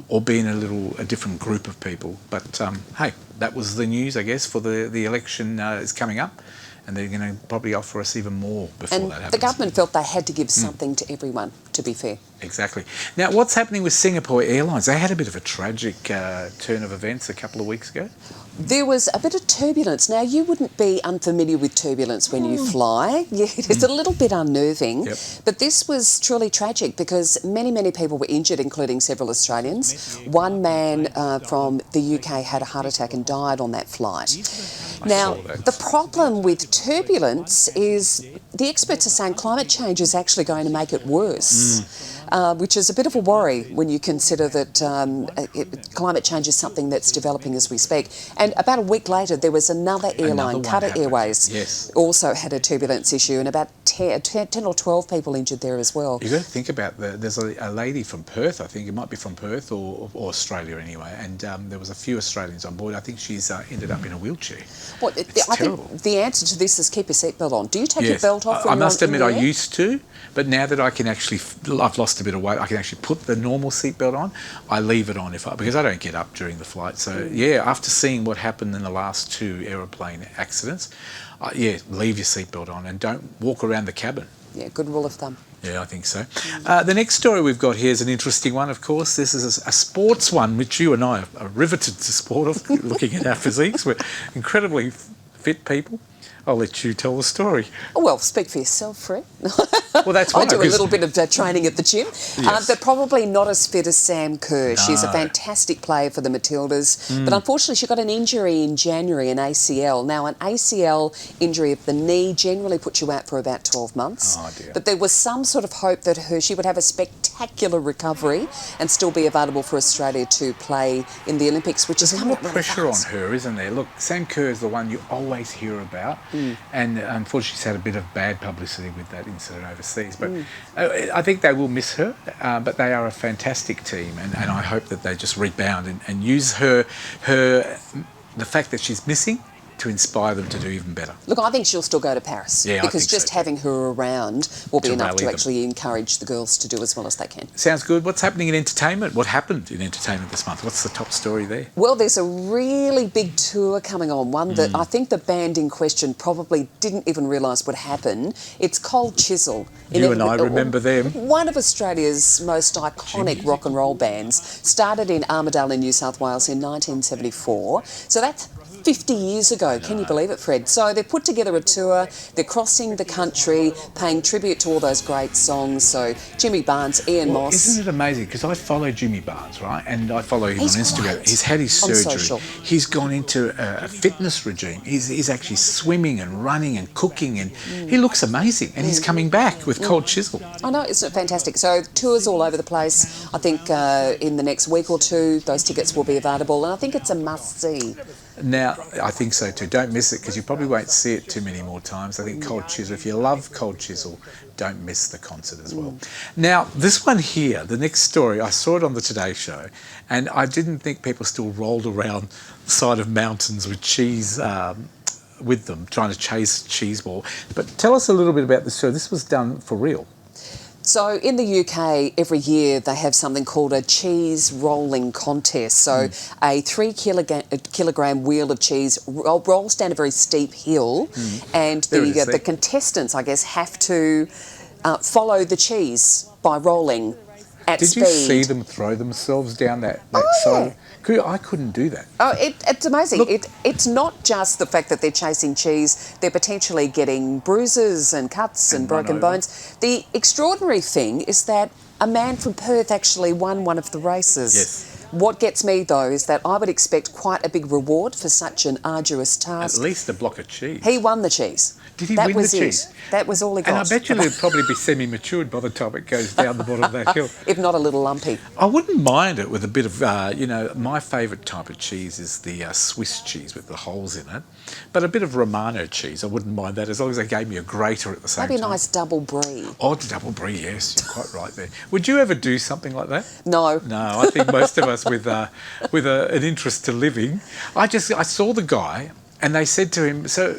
or be in a different group of people. But hey, that was the news, I guess, for the election is coming up, and they're going to probably offer us even more before that happens. The government felt they had to give something to everyone, to be fair. Exactly. Now, what's happening with Singapore Airlines? They had a bit of a tragic turn of events a couple of weeks ago. There was a bit of turbulence. Now, you wouldn't be unfamiliar with turbulence when you fly. Yeah, it's a little bit unnerving. Yep. But this was truly tragic because many, many people were injured, including several Australians. One man from the UK had a heart attack and died on that flight. Now, the problem with turbulence is the experts are saying climate change is actually going to make it worse. Which is a bit of a worry when you consider that climate change is something that's developing as we speak. And about a week later, there was another airline, Qatar Airways, also had a turbulence issue, and about 10 or 12 people injured there as well. You've got to think about there's a lady from Perth, I think it might be from Perth or Australia anyway, and there was a few Australians on board. I think she's ended up in a wheelchair. I think the answer to this is keep your seatbelt on. Do you take your belt off? I must admit I used to, but now that I can actually, I've lost a bit of weight, I can actually put the normal seatbelt on. I leave it on because I don't get up during the flight. So yeah, after seeing what happened in the last 2 aeroplane accidents, leave your seatbelt on and don't walk around the cabin. Yeah, good rule of thumb. Yeah, I think so. The next story we've got here is an interesting one, of course. This is a sports one, which you and I are riveted to sport of, looking at our physiques. We're incredibly fit people. I'll let you tell the story. Oh, well, speak for yourself, Fred. Well, that's why. I do a little bit of training at the gym, but probably not as fit as Sam Kerr. No. She's a fantastic player for the Matildas, but unfortunately she got an injury in January, an ACL. Now, an ACL injury of the knee generally puts you out for about 12 months. Oh, dear. But there was some sort of hope that she would have a spectacular recovery and still be available for Australia to play in the Olympics, which is a lot of pressure on her, isn't there? Look, Sam Kerr is the one you always hear about, and unfortunately she's had a bit of bad publicity with that incident overseas. But I think they will miss her, but they are a fantastic team, and I hope that they just rebound and use the fact that she's missing to inspire them to do even better. Look, I think she'll still go to Paris because just having her around will be enough to actually encourage the girls to do as well as they can. Sounds good. What's happening in entertainment? What happened in entertainment this month? What's the top story there? Well, there's a really big tour coming on, one that I think the band in question probably didn't even realise would happen. It's Cold Chisel. You and I remember them. One of Australia's most iconic rock and roll bands, started in Armidale in New South Wales in 1974. So that's 50 years ago. Can you believe it, Fred? So they've put together a tour. They're crossing the country, paying tribute to all those great songs. So Jimmy Barnes, Ian Moss. Isn't it amazing? Because I follow Jimmy Barnes, right? And I follow him He's on Instagram. great. He's had his On surgery. social. He's gone into a fitness regime. He's actually swimming and running and cooking, and he looks amazing. And he's coming back with Cold Chisel. I know, it's fantastic. So tours all over the place. I think in the next week or two, those tickets will be available, and I think it's a must-see. Now, I think so too. Don't miss it, because you probably won't see it too many more times. I think Cold Chisel, if you love Cold Chisel, don't miss the concert as well. Now, this one here, the next story, I saw it on the Today Show, and I didn't think people still rolled around the side of mountains with cheese with them, trying to chase a cheese ball. But tell us a little bit about this show. This was done for real. So in the UK, every year they have something called a cheese rolling contest. So a 3 kilogram wheel of cheese rolls down a very steep hill, and the contestants, I guess, have to follow the cheese by rolling at Did speed. you see them throw themselves down that side? I couldn't do that. Oh, it's amazing. Look. It's not just the fact that they're chasing cheese, they're potentially getting bruises and cuts and broken bones. The extraordinary thing is that a man from Perth actually won one of the races. Yes. What gets me, though, is that I would expect quite a big reward for such an arduous task. At least a block of cheese. He won the cheese. Did he that win was the cheese? That was all he got. And I bet you it'll probably be semi-matured by the time it goes down the bottom of that hill. If not a little lumpy. I wouldn't mind it with a bit of, my favourite type of cheese is the Swiss cheese with the holes in it. But a bit of Romano cheese, I wouldn't mind that, as long as they gave me a grater at the same Maybe time. a nice double brie. Oh, double brie, yes, you're quite right there. Would you ever do something like that? No. No, I think most of us with an interest to living. I saw the guy, and they said to him, "So,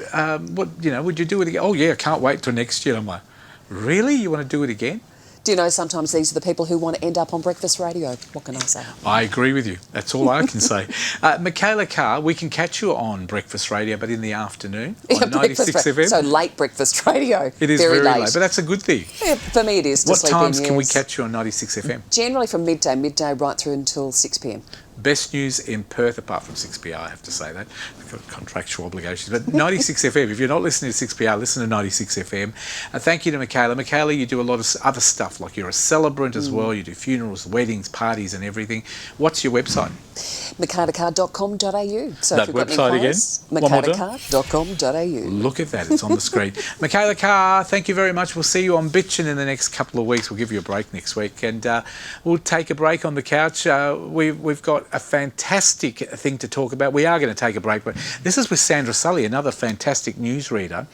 would you do it again?" "Oh yeah, I can't wait till next year." I'm like, "Really? You want to do it again?" Do you know sometimes these are the people who want to end up on breakfast radio? What can I say? I agree with you. That's all I can say. Michaela Carr, we can catch you on breakfast radio, but in the afternoon on 96 FM. So late breakfast radio. It is very late, but that's a good thing. Yeah, for me it is. To What sleep in, times can we yes. catch you on 96 FM? Generally from midday right through until 6 p.m. Best news in Perth, apart from 6PR, I have to say that. We've got contractual obligations. But 96 FM, if you're not listening to 6PR, listen to 96 FM. Thank you to Michaela. Michaela, you do a lot of other stuff, like you're a celebrant as well. You do funerals, weddings, parties and everything. What's your website? MichaelaCard.com.au. So That if you've got any website again? inquiries, One more time. MichaelaCard.com.au. Look at that, it's on the screen. Michaela Carr, thank you very much. We'll see you on Bitchin' in the next couple of weeks. We'll give you a break next week, and we'll take a break on the couch. We've got a fantastic thing to talk about. We are going to take a break, but this is with Sandra Sully, another fantastic newsreader.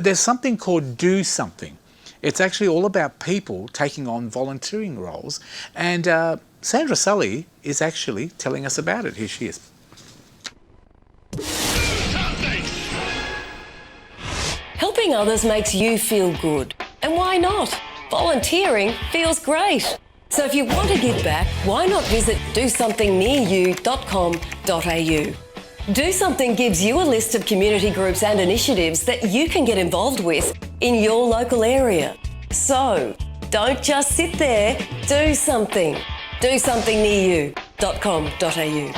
There's something called Do Something. It's actually all about people taking on volunteering roles, and Sandra Sully is actually telling us about it. Here she is. Helping others makes you feel good. And why not? Volunteering feels great. So if you want to give back, why not visit dosomethingnearyou.com.au. Do Something gives you a list of community groups and initiatives that you can get involved with in your local area. So don't just sit there, do something. dosomethingnearyou.com.au.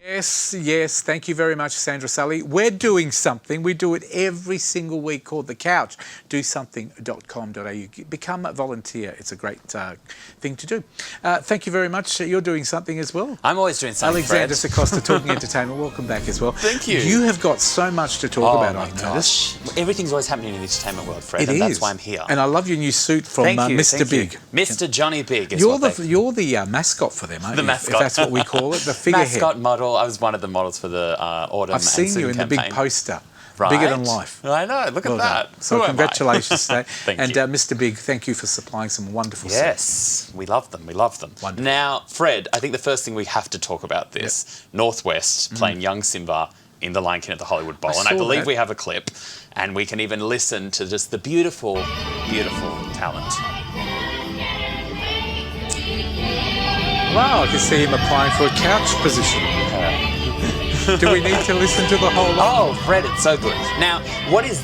Yes, thank you very much, Sandra Sully. We're doing something. We do it every single week, called The Couch. DoSomething.com.au. Become a volunteer. It's a great thing to do. Thank you very much. You're doing something as well. I'm always doing something, Alexander Fred. Sacosta, Talking Entertainment. Welcome back as well. Thank you. You have got so much to talk about, my I've noticed. gosh. Everything's always happening in the entertainment world, Fred, It and is. that's why I'm here. And I love your new suit from Thank you, Mr. thank you. Big. Mr. Johnny Big is You're what the mascot for them, aren't The you? mascot. If that's what we call it, the figurehead. mascot model. I was one of the models for the autumn I've seen and you in Zoom the big campaign. poster. Right. Bigger than life. I know, look Well at that. done. So Who am I? congratulations today. Thank and you. Mr. Big, thank you for supplying some wonderful suits. Yes, we love them. Wonderful. Now, Fred, I think the first thing we have to talk about this, Northwest playing young Simba in the Lion King at the Hollywood Bowl. And I saw believe that. we have a clip, and we can even listen to just the beautiful, beautiful talent. Wow, I can see him applying for a couch position. Do we need to listen to the whole lot? Oh, Fred, it's so good. Now,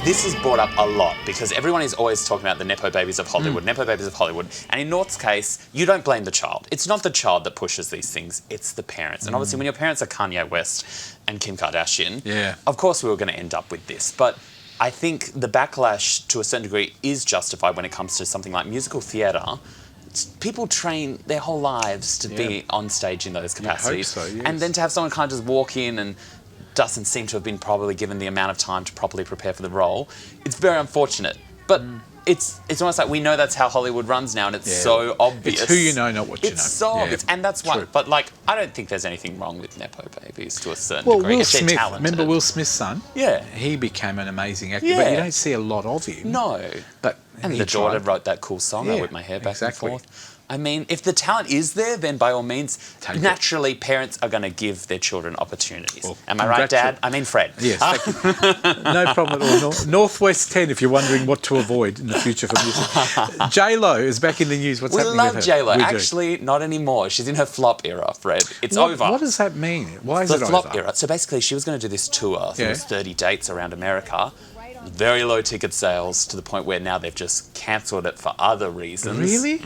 this is brought up a lot because everyone is always talking about the Nepo babies of Hollywood, Nepo babies of Hollywood. And in North's case, you don't blame the child. It's not the child that pushes these things, it's the parents. And obviously, when your parents are Kanye West and Kim Kardashian, of course we were going to end up with this. But I think the backlash, to a certain degree, is justified when it comes to something like musical theatre. People train their whole lives to be on stage in those capacities. I hope so, yes. And then to have someone kind of just walk in and doesn't seem to have been probably given the amount of time to properly prepare for the role, it's very unfortunate. But it's almost like we know that's how Hollywood runs now, and it's so obvious. It's who you know, not what you know. It's so obvious, and that's why. True. But like, I don't think there's anything wrong with Nepo babies to a certain Well, degree. Will If they're Smith, talented. remember Will Smith's son? Yeah. He became an amazing actor, Yeah. but you don't see a lot of him. No. But And he the daughter tried. wrote that cool song, I Yeah, Whip My Hair Back exactly. and Forth. I mean, if the talent is there, then by all means, Take it. naturally, parents are going to give their children opportunities. Well, Am I right, Dad? I mean, Fred. Yes, thank you. No problem at all. Northwest 10, if you're wondering what to avoid in the future for music. J-Lo is back in the news. What's We happening love with her? J-Lo. We do. Actually, not anymore. She's in her flop era, Fred. It's What- over. What does that mean? Why is The it flop over? era. So basically, she was going to do this tour. I think it was Yeah. 30 dates around America. Very low ticket sales to the point where now they've just cancelled it for other reasons. Really?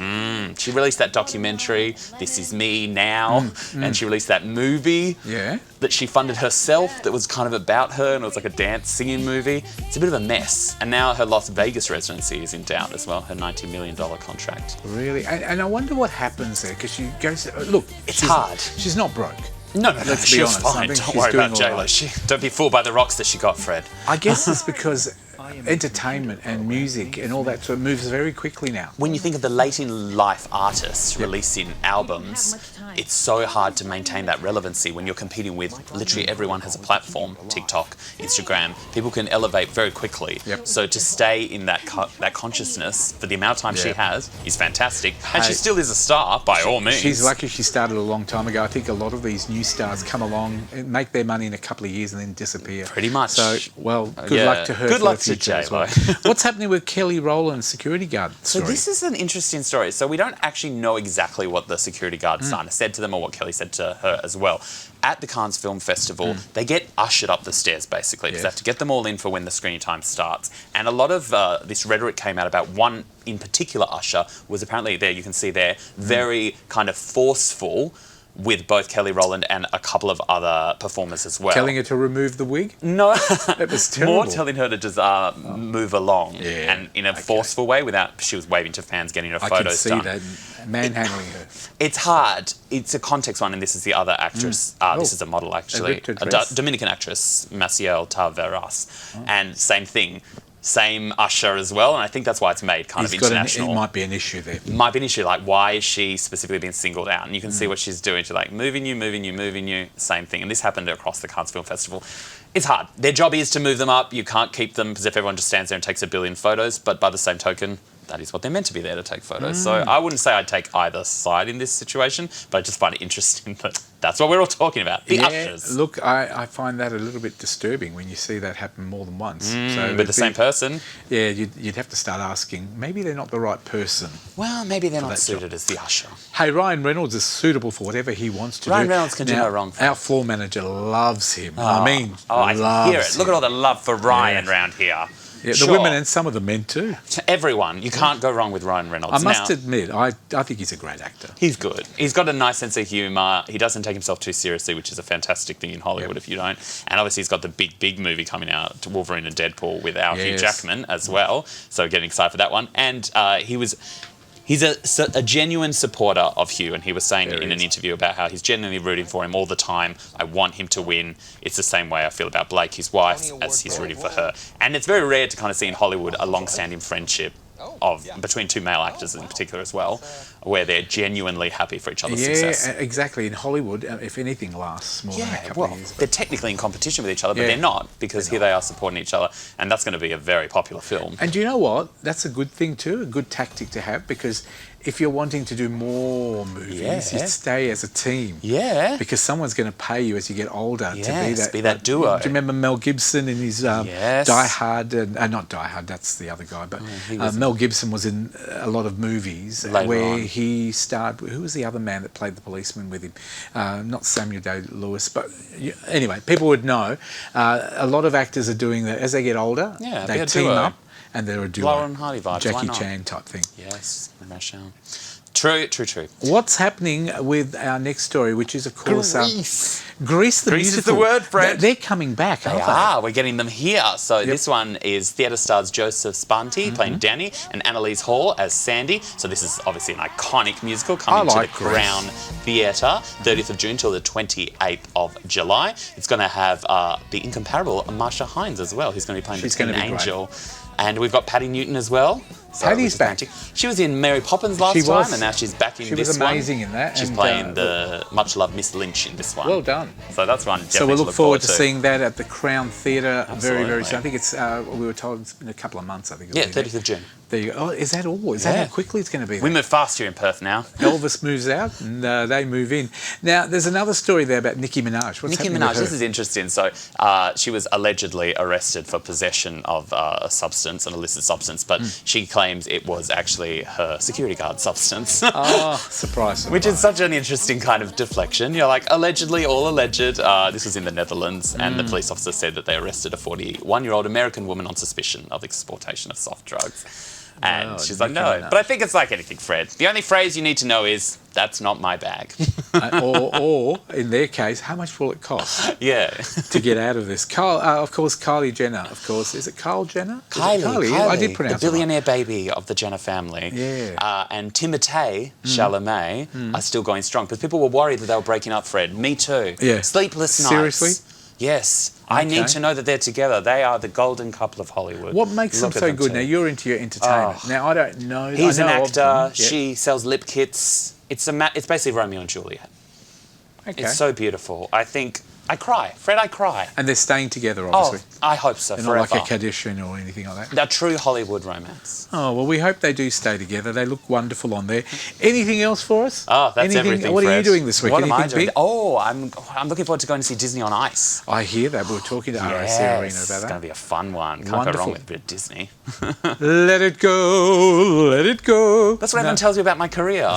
She released that documentary, This Is Me Now, and she released that movie Yeah. that she funded herself that was kind of about her, and it was like a dance singing movie. It's a bit of a mess. And now her Las Vegas residency is in doubt as well, her $90 million contract. Really? And I wonder what happens there, because she goes, look, It's she's- hard. She's not broke. No, Let's be she's honest. I fine. think Don't she's worry doing about all J-Lo. right. Don't be fooled by the rocks that she got, Fred. I guess it's because entertainment and music and all that sort of moves very quickly now. When you think of the late in life artists releasing albums, it's so hard to maintain that relevancy when you're competing with literally everyone has a platform, TikTok, Instagram. People can elevate very quickly. Yep. So to stay in that consciousness for the amount of time she has is fantastic. And she Hey. still is a star by all means. She's lucky she started a long time ago. I think a lot of these new stars come along, make their money in a couple of years and then disappear. Pretty much. So, well, good Yeah. luck to her. Good for luck the to future as well. J-Lo. What's happening with Kelly Rowland's security guard So story? this is an interesting story. So we don't actually know exactly what the security guard signer said to them or what Kelly said to her as well. At the Cannes Film Festival, they get ushered up the stairs basically because they have to get them all in for when the screening time starts. And a lot of this rhetoric came out about one in particular usher was apparently there, you can see there, very kind of forceful with both Kelly Rowland and a couple of other performers as well. Telling her to remove the wig? No, That was terrible. more telling her to just move along and in a forceful way without, she was waving to fans, getting her I photos can see done. that, manhandling her. It's hard. It's a context one, and this is the other actress. This is a model, actually. ripped her dress. Dominican actress, Maciel Taveras. And same thing. Same usher as well, and I think that's why it's made kind of international. It might be an issue there. Might be an issue, like why is she specifically being singled out? And you can see what she's doing. She's like moving you, same thing. And this happened across the Cannes Film Festival. It's hard. Their job is to move them up. You can't keep them because if everyone just stands there and takes a billion photos, but by the same token, that is what they're meant to be there to take photos. So I wouldn't say I'd take either side in this situation, but I just find it interesting that that's what we're all talking about. The ushers. Look, I find that a little bit disturbing when you see that happen more than once. So With the same person? Yeah, you'd have to start asking, maybe they're not the right person. Well, maybe they're not that suited job. as the usher. Hey, Ryan Reynolds is suitable for whatever he wants to do. Ryan Reynolds can do Now, no wrong. Our floor manager loves him. I mean, I loves can hear it. Look at all the love for Ryan Yeah. around here. Yeah, the Sure. women and some of the men too. To everyone. You can't go wrong with Ryan Reynolds. I must Now, admit, I think he's a great actor. he's good. He's got a nice sense of humour. He doesn't take himself too seriously, which is a fantastic thing in Hollywood if you don't. And obviously he's got the big movie coming out, Wolverine and Deadpool, with our Hugh Yes. Jackman as well. So getting excited for that one. And he's a genuine supporter of Hugh, and he was saying in an interview about how he's genuinely rooting for him all the time. I want him to win. It's the same way I feel about Blake, his wife, as he's rooting for her. And it's very rare to kind of see in Hollywood a long-standing friendship between two male actors in particular as well, where they're genuinely happy for each other's success. Yeah, exactly. In Hollywood, if anything lasts more than a couple of years. They're technically in competition with each other, but Yeah. they're not, because here they are supporting each other, and that's going to be a very popular film. And do you know what? That's a good thing too, a good tactic to have, because if you're wanting to do more movies, you stay as a team. Yeah. Because someone's going to pay you as you get older to be that duo. Do you remember Mel Gibson in his Die Hard? And not Die Hard, that's the other guy. But Mel Gibson was in a lot of movies where he starred. Who was the other man that played the policeman with him? Not Samuel Day-Lewis, but anyway, people would know. A lot of actors are doing that as they get older. Yeah, they team up. And they're a duo. Laurel and Hardy vibes. Jackie Chan type thing. Yes, Michelle. True. What's happening with our next story, which is, of course, Grease. Grease the Grease musical. is the word, Fred. They're coming back, aren't they? We're getting them here. So this one is theatre stars Joseph Spanti playing Danny and Annalise Hall as Sandy. So this is obviously an iconic musical coming to the Crown Theatre, 30th of June till the 28th of July. It's going to have the incomparable Marsha Hines as well, who's going to be playing the Teen Angel. And we've got Patty Newton as well. Patty's back. She was in Mary Poppins last time, and now she's back in this one. She was amazing in that. She's playing the much-loved Miss Lynch in this one. Well done. So that's one. So we'll look forward to seeing that at the Crown Theatre very, very soon. I think it's, we were told it's been a couple of months, I think. 30th of June. There you go. Oh, is that all? Is that how quickly it's going to be? We move fast here in Perth now. Elvis moves out and they move in. Now, there's another story there about Nicki Minaj. What's happening with her? This is interesting. So she was allegedly arrested for possession of a substance, an illicit substance, but she claims it was actually her security guard substance. Surprise. Which is such an interesting kind of deflection. You're like, allegedly, all alleged. This was in the Netherlands, and the police officer said that they arrested a 41-year-old American woman on suspicion of exportation of soft drugs. And she's like, no. But I think it's like anything, Fred. The only phrase you need to know is, that's not my bag. or, in their case, how much will it cost to get out of this? Of course, Kylie Jenner, of course. Is it Kyle Jenner? Kylie. I did pronounce the billionaire baby of the Jenner family. Yeah. And Timothée Chalamet are still going strong. But people were worried that they were breaking up, Fred. Me too. Yeah. Sleepless nights. Seriously? Yes. I need to know that they're together. They are the golden couple of Hollywood. What makes them so good? Now, you're into your entertainment. Now, I don't know. He's an actor. She sells lip kits. It's basically Romeo and Juliet. Okay. It's so beautiful. I cry. Fred, I cry. And they're staying together, obviously. I hope so, they're forever. not like a Kardashian or anything like that. They're true Hollywood romance. Oh, well, we hope they do stay together. They look wonderful on there. Anything else for us? Oh, that's everything, What Fred. are you doing this week? What am I doing? Big? Oh, I'm looking forward to going to see Disney on Ice. I hear that. We were talking to RSC Arena about that. It's going to be a fun one. Can't go wrong with a bit of Disney. Let it go, let it go. That's what everyone tells you about my career.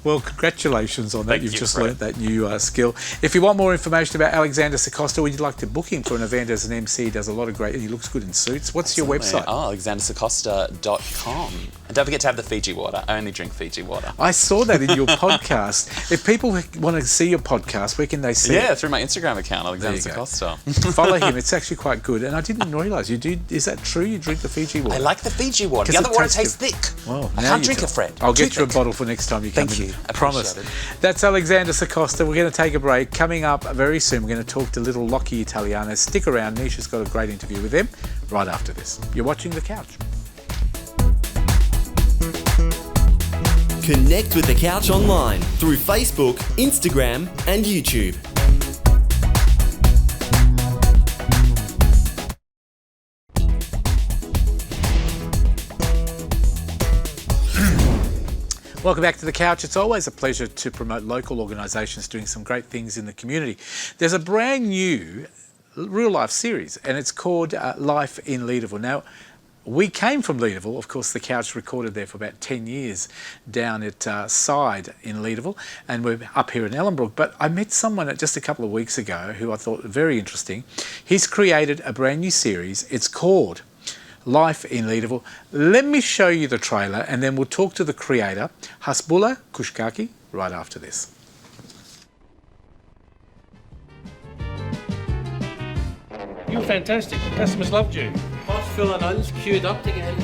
Well, congratulations on that. Thank You've you, just Fred. learnt that new skill. If you want more information about Alexander Sacosta, would you like to book him for an event as an MC? He does a lot of great, he looks good in suits. What's your website? Oh, alexandersacosta.com. And don't forget to have the Fiji water. I only drink Fiji water. I saw that in your podcast. If people want to see your podcast, where can they see it? Yeah, through my Instagram account, Alexander Sacosta. Follow him. It's actually quite good. And I didn't realise you do. Is that true? You drink the Fiji water? I like the Fiji water. The other water tastes thick. Well, I can't drink it, Fred. I'll get you a bottle for next time you come in. Thank you. I promise. That's Alexander Sacosta. We're going to take a break. Coming up very soon, we're going to talk to little Lockie Italiano. Stick around. Nisha's got a great interview with them right after this. You're watching The Couch. Connect with The Couch online through Facebook, Instagram, and YouTube. Welcome back to The Couch. It's always a pleasure to promote local organisations doing some great things in the community. There's a brand new real-life series, and it's called Life in Leederville. Now, we came from Leederville. Of course, The Couch recorded there for about 10 years down at Side in Leederville, and we're up here in Ellenbrook. But I met someone just a couple of weeks ago who I thought very interesting. He's created a brand new series. It's called Life in Leederville. Let me show you the trailer and then we'll talk to the creator, Hasbulla Kushkaki, right after this. You're fantastic. Customers loved you. Hot Phil and Uns queued up to get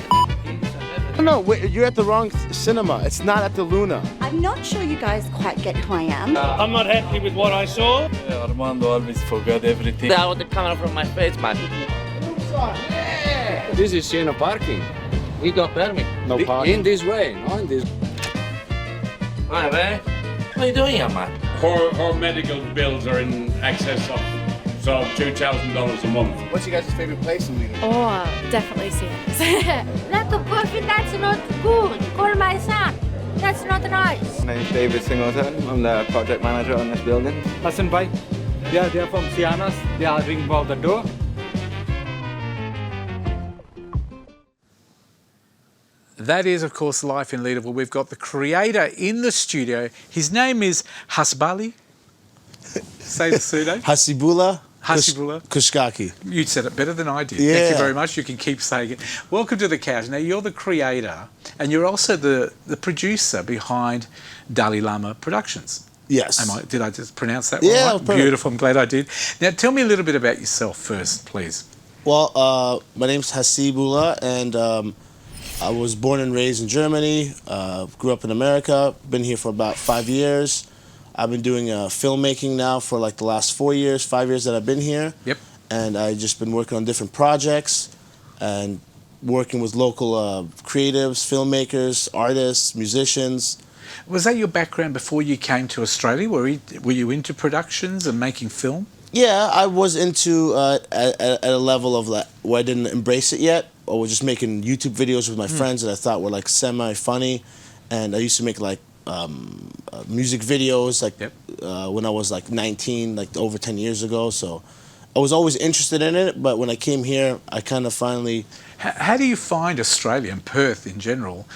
No, wait, you're at the wrong cinema. It's not at the Luna. I'm not sure you guys quite get who I am. I'm not happy with what I saw. Yeah, Armando always forgot everything. I want the camera from my face, man. This is Siena parking. We got permit. No parking. In this way, not in this. Hi, man. What are you doing here, man? Her medical bills are in excess of So $2,000 a month. What's your guys' favorite place in Leaderville? Oh, definitely Sienna's. Not the coffee, that's not good. Call my son. That's not nice. My name is David Singleton. I'm the project manager on this building. Listen, bye. They're from Sienna's. They are ringing about the door. That is, of course, Life in Leaderville. We've got the creator in the studio. His name is Hasbali. Say the pseudo. Hasibullah Kushkaki. You said it better than I did. Yeah. Thank you very much. You can keep saying it. Welcome to the couch. Now, you're the creator and you're also the producer behind Dalai Lama Productions. Yes. Did I just pronounce that Yeah, right? Beautiful. I'm glad I did. Now, tell me a little bit about yourself first, please. Well, my name's Hasibullah, and I was born and raised in Germany, grew up in America, been here for about 5 years. I've been doing filmmaking now for like the last 4 years, 5 years that I've been here. Yep. And I've just been working on different projects and working with local creatives, filmmakers, artists, musicians. Was that your background before you came to Australia? Were you into productions and making film? Yeah, I was into at a level of like where I didn't embrace it yet. I was just making YouTube videos with my friends that I thought were like semi-funny, and I used to make like music videos like when I was like 19, like over 10 years ago. So I was always interested in it, but when I came here, I kind of finally... How do you find Australia and Perth in general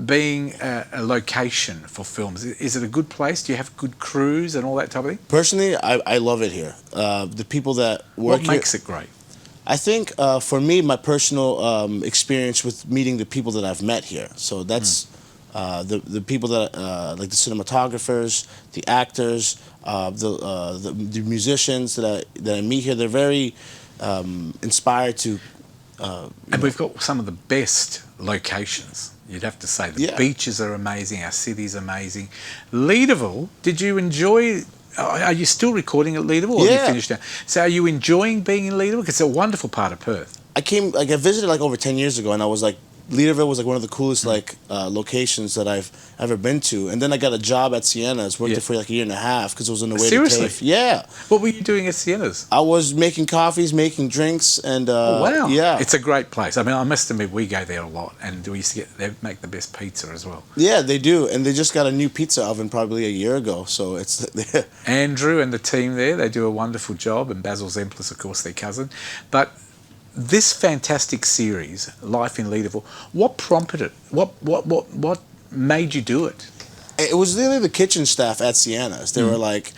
being a location for films? Is it a good place? Do you have good crews and all that type of thing? Personally, I love it here. The people that work here... What makes it great? I think for me, my personal experience with meeting the people that I've met here. So that's the people that like the cinematographers, the actors, the musicians that I meet here. They're very inspired to. And we've got some of the best locations. You'd have to say the beaches are amazing. Our city's amazing. Leaderville. Did you enjoy? Are you still recording at Leaderville? Or have you finished now? So are you enjoying being in Leaderville? Because it's a wonderful part of Perth. I visited like over 10 years ago, and I was like, Leaderville was like one of the coolest like locations that I've ever been to. And then I got a job at Sienna's, worked there for like a year and a half because it was on the way to TAFE. Yeah. What were you doing at Sienna's? I was making coffees, making drinks, and wow. Yeah. It's a great place. I mean, I must admit, we go there a lot, and we used to they make the best pizza as well. Yeah, they do, and they just got a new pizza oven probably a year ago. So it's Andrew and the team there, they do a wonderful job, and Basil Zemplis, of course, their cousin. But this fantastic series, Life in Leaderville, what prompted it? What made you do it? It was really the kitchen staff at Sienna's. They were like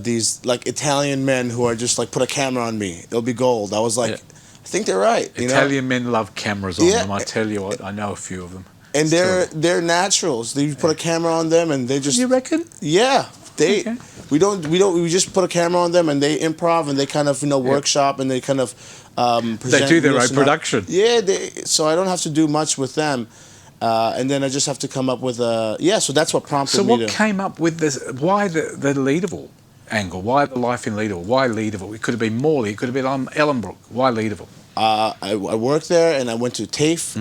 these like Italian men who are just like, put a camera on me, it'll be gold. I was like, I think they're right. Italian men love cameras on them. I tell you what, I know a few of them. And they're naturals. They put a camera on them and they just... You reckon? Yeah. We just put a camera on them and they improv and they kind of workshop and they kind of present. They do their own production. Yeah, so I don't have to do much with them, and then I just have to come up with so that's what prompted me. So what came up with this? Why the Leaderville angle? Why the Life in Leaderville? Why Leaderville? It could have been Morley. It could have been Ellenbrook. Why Leaderville? I worked there and I went to TAFE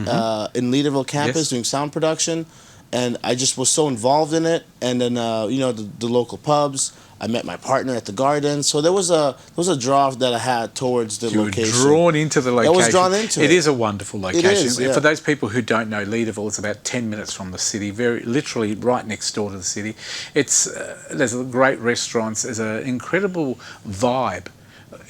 in Leaderville campus doing sound production. And I just was so involved in it, and then the local pubs. I met my partner at the garden, so there was a draw that I had towards the location. You were drawn into the location. I was drawn into it. It is a wonderful location. It is, yeah. For those people who don't know Leaderville, it's about 10 minutes from the city, very literally right next door to the city. It's there's great restaurants. There's an incredible vibe.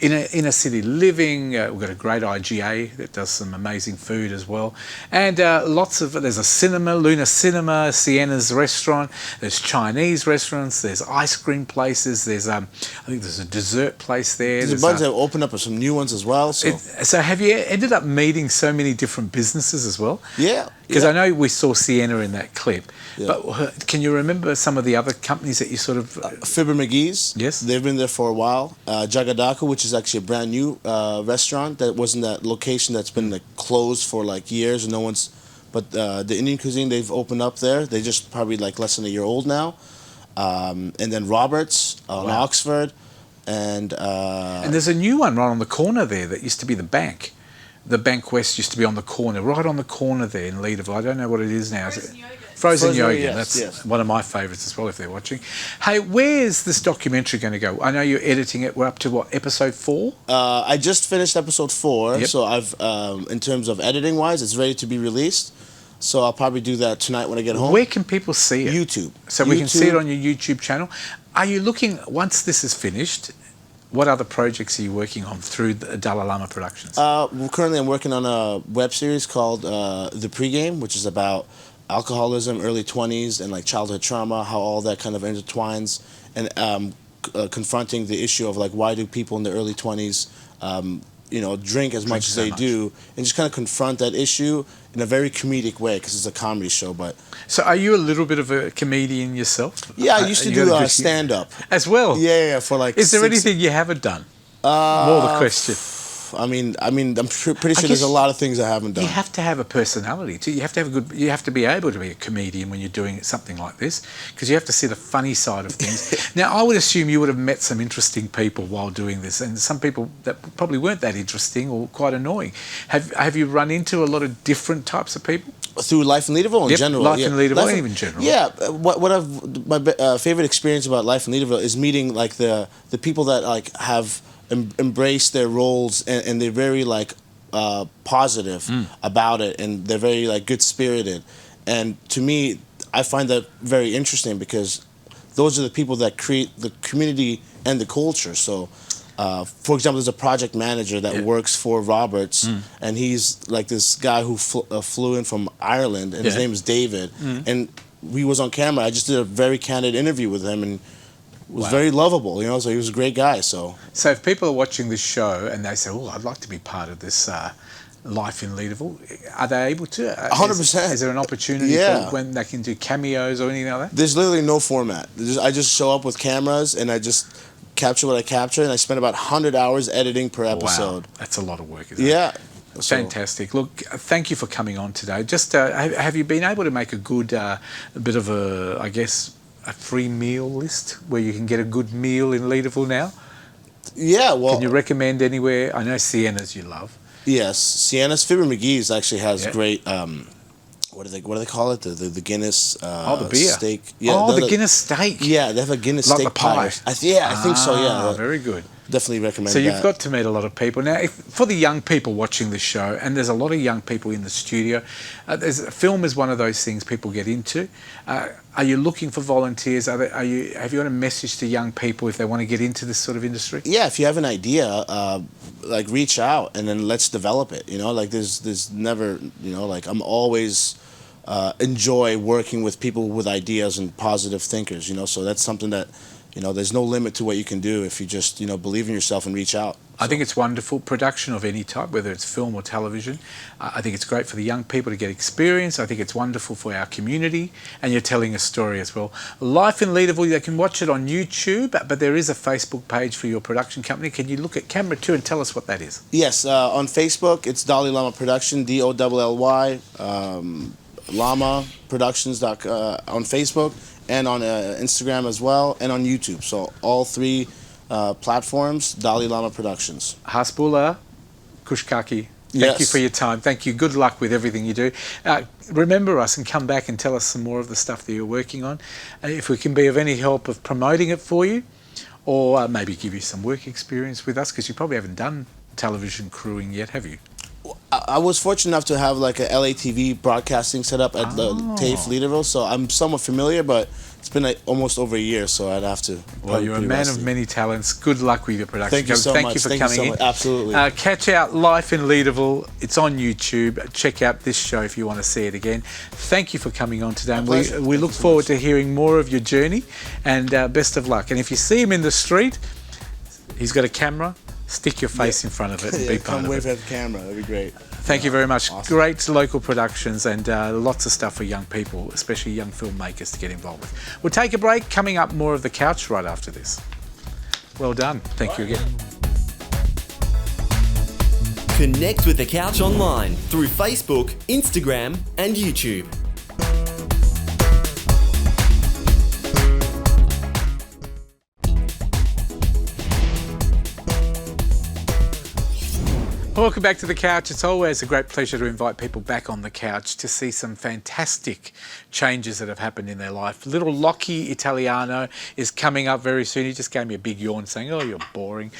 In a city living, we've got a great IGA that does some amazing food as well, and there's a cinema, Luna Cinema, Sienna's restaurant, there's Chinese restaurants, there's ice cream places, there's I think there's a dessert place there. There's a bunch that opened up some new ones as well. So have you ended up meeting so many different businesses as well? Yeah. Because I know we saw Sienna in that clip, but can you remember some of the other companies that you sort of... Fibber McGee's. Yes. They've been there for a while. Jagadaku, which is actually a brand new restaurant that was in that location that's been like closed for like years and no one's... But the Indian cuisine, they've opened up there. They're just probably like less than a year old now. And then Roberts on Oxford. And there's a new one right on the corner there that used to be the bank. The Bank West used to be on the corner, right on the corner there in Leaderville. I don't know what it is now. Frozen Yoga. Yes, That's yes. one of my favourites as well if they're watching. Hey, where's this documentary going to go? I know you're editing it. We're up to what, episode 4? I just finished episode 4, Yep. so I've in terms of editing wise, it's ready to be released. So I'll probably do that tonight when I get home. Where can people see it? YouTube. So we can see it YouTube. on your YouTube channel. Are you looking, once this is finished, what other projects are you working on through the Dalai Lama Productions? Well, currently, I'm working on a web series called The Pregame, which is about alcoholism, early 20s, and like childhood trauma, how all that kind of intertwines, and confronting the issue of like why do people in the early 20s, drink as much as so they much. do, and just kind of confront that issue in a very comedic way because it's a comedy show. But So are you a little bit of a comedian yourself? yeah, I used to You got do a good- stand-up. As well? Yeah, for like. Is there 6 anything you haven't done? More the question. I mean, I'm pretty sure there's guess a lot of things I haven't done. You have to have a personality too. You have to have you have to be able to be a comedian when you're doing something like this, because you have to see the funny side of things. Now, I would assume you would have met some interesting people while doing this, and some people that probably weren't that interesting or quite annoying. Have you run into a lot of different types of people? Through Life in Leaderville in Yep, general. Life yeah. in Leaderville, Life even in general. Yeah, my favorite experience about Life in Leaderville is meeting like the people that like have embraced their roles and they're very like positive about it, and they're very like good spirited, and to me I find that very interesting because those are the people that create the community and the culture. So for example, there's a project manager that works for Roberts, and he's like this guy who flew in from Ireland, and his Yeah. name is David, and we was on camera. I just did a very candid interview with him, and was Wow. very lovable, so he was a great guy. So if people are watching this show and they say, "Oh, I'd like to be part of this Life in Leaderville," are they able to? 100%. Is there an opportunity Yeah. for when they can do cameos or anything like that? there's literally no format. I just show up with cameras and I just capture what I capture, and I spend about 100 hours editing per episode. Wow, that's a lot of work, isn't it? Yeah. So- Fantastic. Look, thank you for coming on today. Just have you been able to make a good, a bit of a free meal list where you can get a good meal in Leaderville now? Yeah, well, Can you recommend anywhere? I know Sienna's you love. yes, Sienna's Fibber McGee's actually has Yeah. great. What do they call it? The Guinness the beer. steak. The Guinness steak. Yeah, they have a Guinness Like steak the pie. I think so. Yeah, Very good. definitely recommend. So you've that. got to meet a lot of people. Now, for the young people watching the show, and there's a lot of young people in the studio, film is one of those things people get into. Are you looking for volunteers? Have you got a message to young people if they want to get into this sort of industry? Yeah, if you have an idea, like reach out and then let's develop it. Like there's never, like I'm always enjoy working with people with ideas and positive thinkers. So that's something that, there's no limit to what you can do if you just, believe in yourself and reach out. I think it's wonderful. Production of any type, whether it's film or television. I think it's great for the young people to get experience. I think it's wonderful for our community, and you're telling a story as well. Life in Leaderville, they can watch it on YouTube, but there is a Facebook page for your production company. Can you look at camera 2 and tell us what that is? Yes, on Facebook, it's Dalai Lama Production, DOLLY, Lama Productions on Facebook, and on Instagram as well, and on YouTube. So all 3 platforms, Dalai Lama Productions. Hasbullah, Kushkaki. Thank Yes. you for your time. Thank you. Good luck with everything you do. Remember us and come back and tell us some more of the stuff that you're working on. If we can be of any help of promoting it for you, or maybe give you some work experience with us, because you probably haven't done television crewing yet, have you? I was fortunate enough to have like a LATV broadcasting set up at the TAFE Leaderville, so I'm somewhat familiar, but it's been like almost over a year, so I'd have to. Well, you're a man of many talents. Good luck with your production. Thank you so Thank much. you for Thank you coming so much. Absolutely. in. Catch out Life in Leaderville. It's on YouTube. Check out this show if you want to see it again. Thank you for coming on today. And we look forward to hearing more of your journey, and best of luck. And if you see him in the street, he's got a camera. Stick your face in front of it and be part come of wave it. at the camera. That'd be great. Thank you very much. Awesome. Great local productions and lots of stuff for young people, especially young filmmakers, to get involved with. We'll take a break. Coming up, more of The Couch right after this. Well done. Thank you again. Connect with The Couch online through Facebook, Instagram, and YouTube. Welcome back to the couch. It's always a great pleasure to invite people back on the couch to see some fantastic changes that have happened in their life. Little Lockie Italiano is coming up very soon. He just gave me a big yawn saying, oh, you're boring.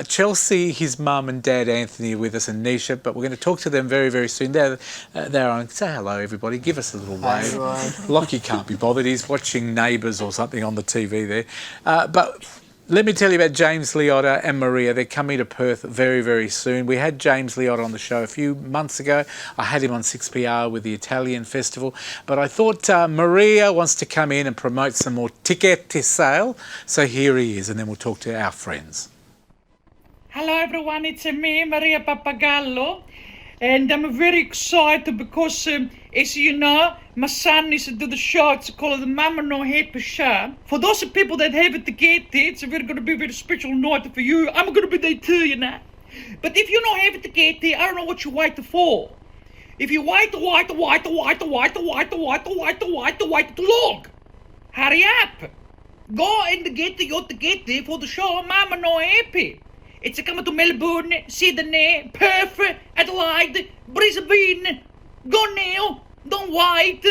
Chelsea, his mum and dad Anthony are with us, and Nisha, but we're going to talk to them very, very soon. They're on. Say hello, everybody. Give us a little wave. Lockie can't be bothered. He's watching Neighbours or something on the TV there. But let me tell you about James Liotta and Maria. They're coming to Perth very, very soon. We had James Liotta on the show a few months ago. I had him on 6PR with the Italian Festival. But I thought Maria wants to come in and promote some more ticket sale. So here he is, and then we'll talk to our friends. Hello everyone, it's me, Maria Pappagallo. And I'm very excited because, as you know, my son is to do the show. It's called the Mama No Happy Show. For those people that haven't get there, it's going to be a very special night for you. I'm going to be there too, you know. But if you don't have it to get there, I don't know what you're waiting for. If you wait too long, hurry up. Go and get there for the show Mama No Happy. It's coming to Melbourne, Sydney, Perth, Adelaide, Brisbane. Go now. Don't wait.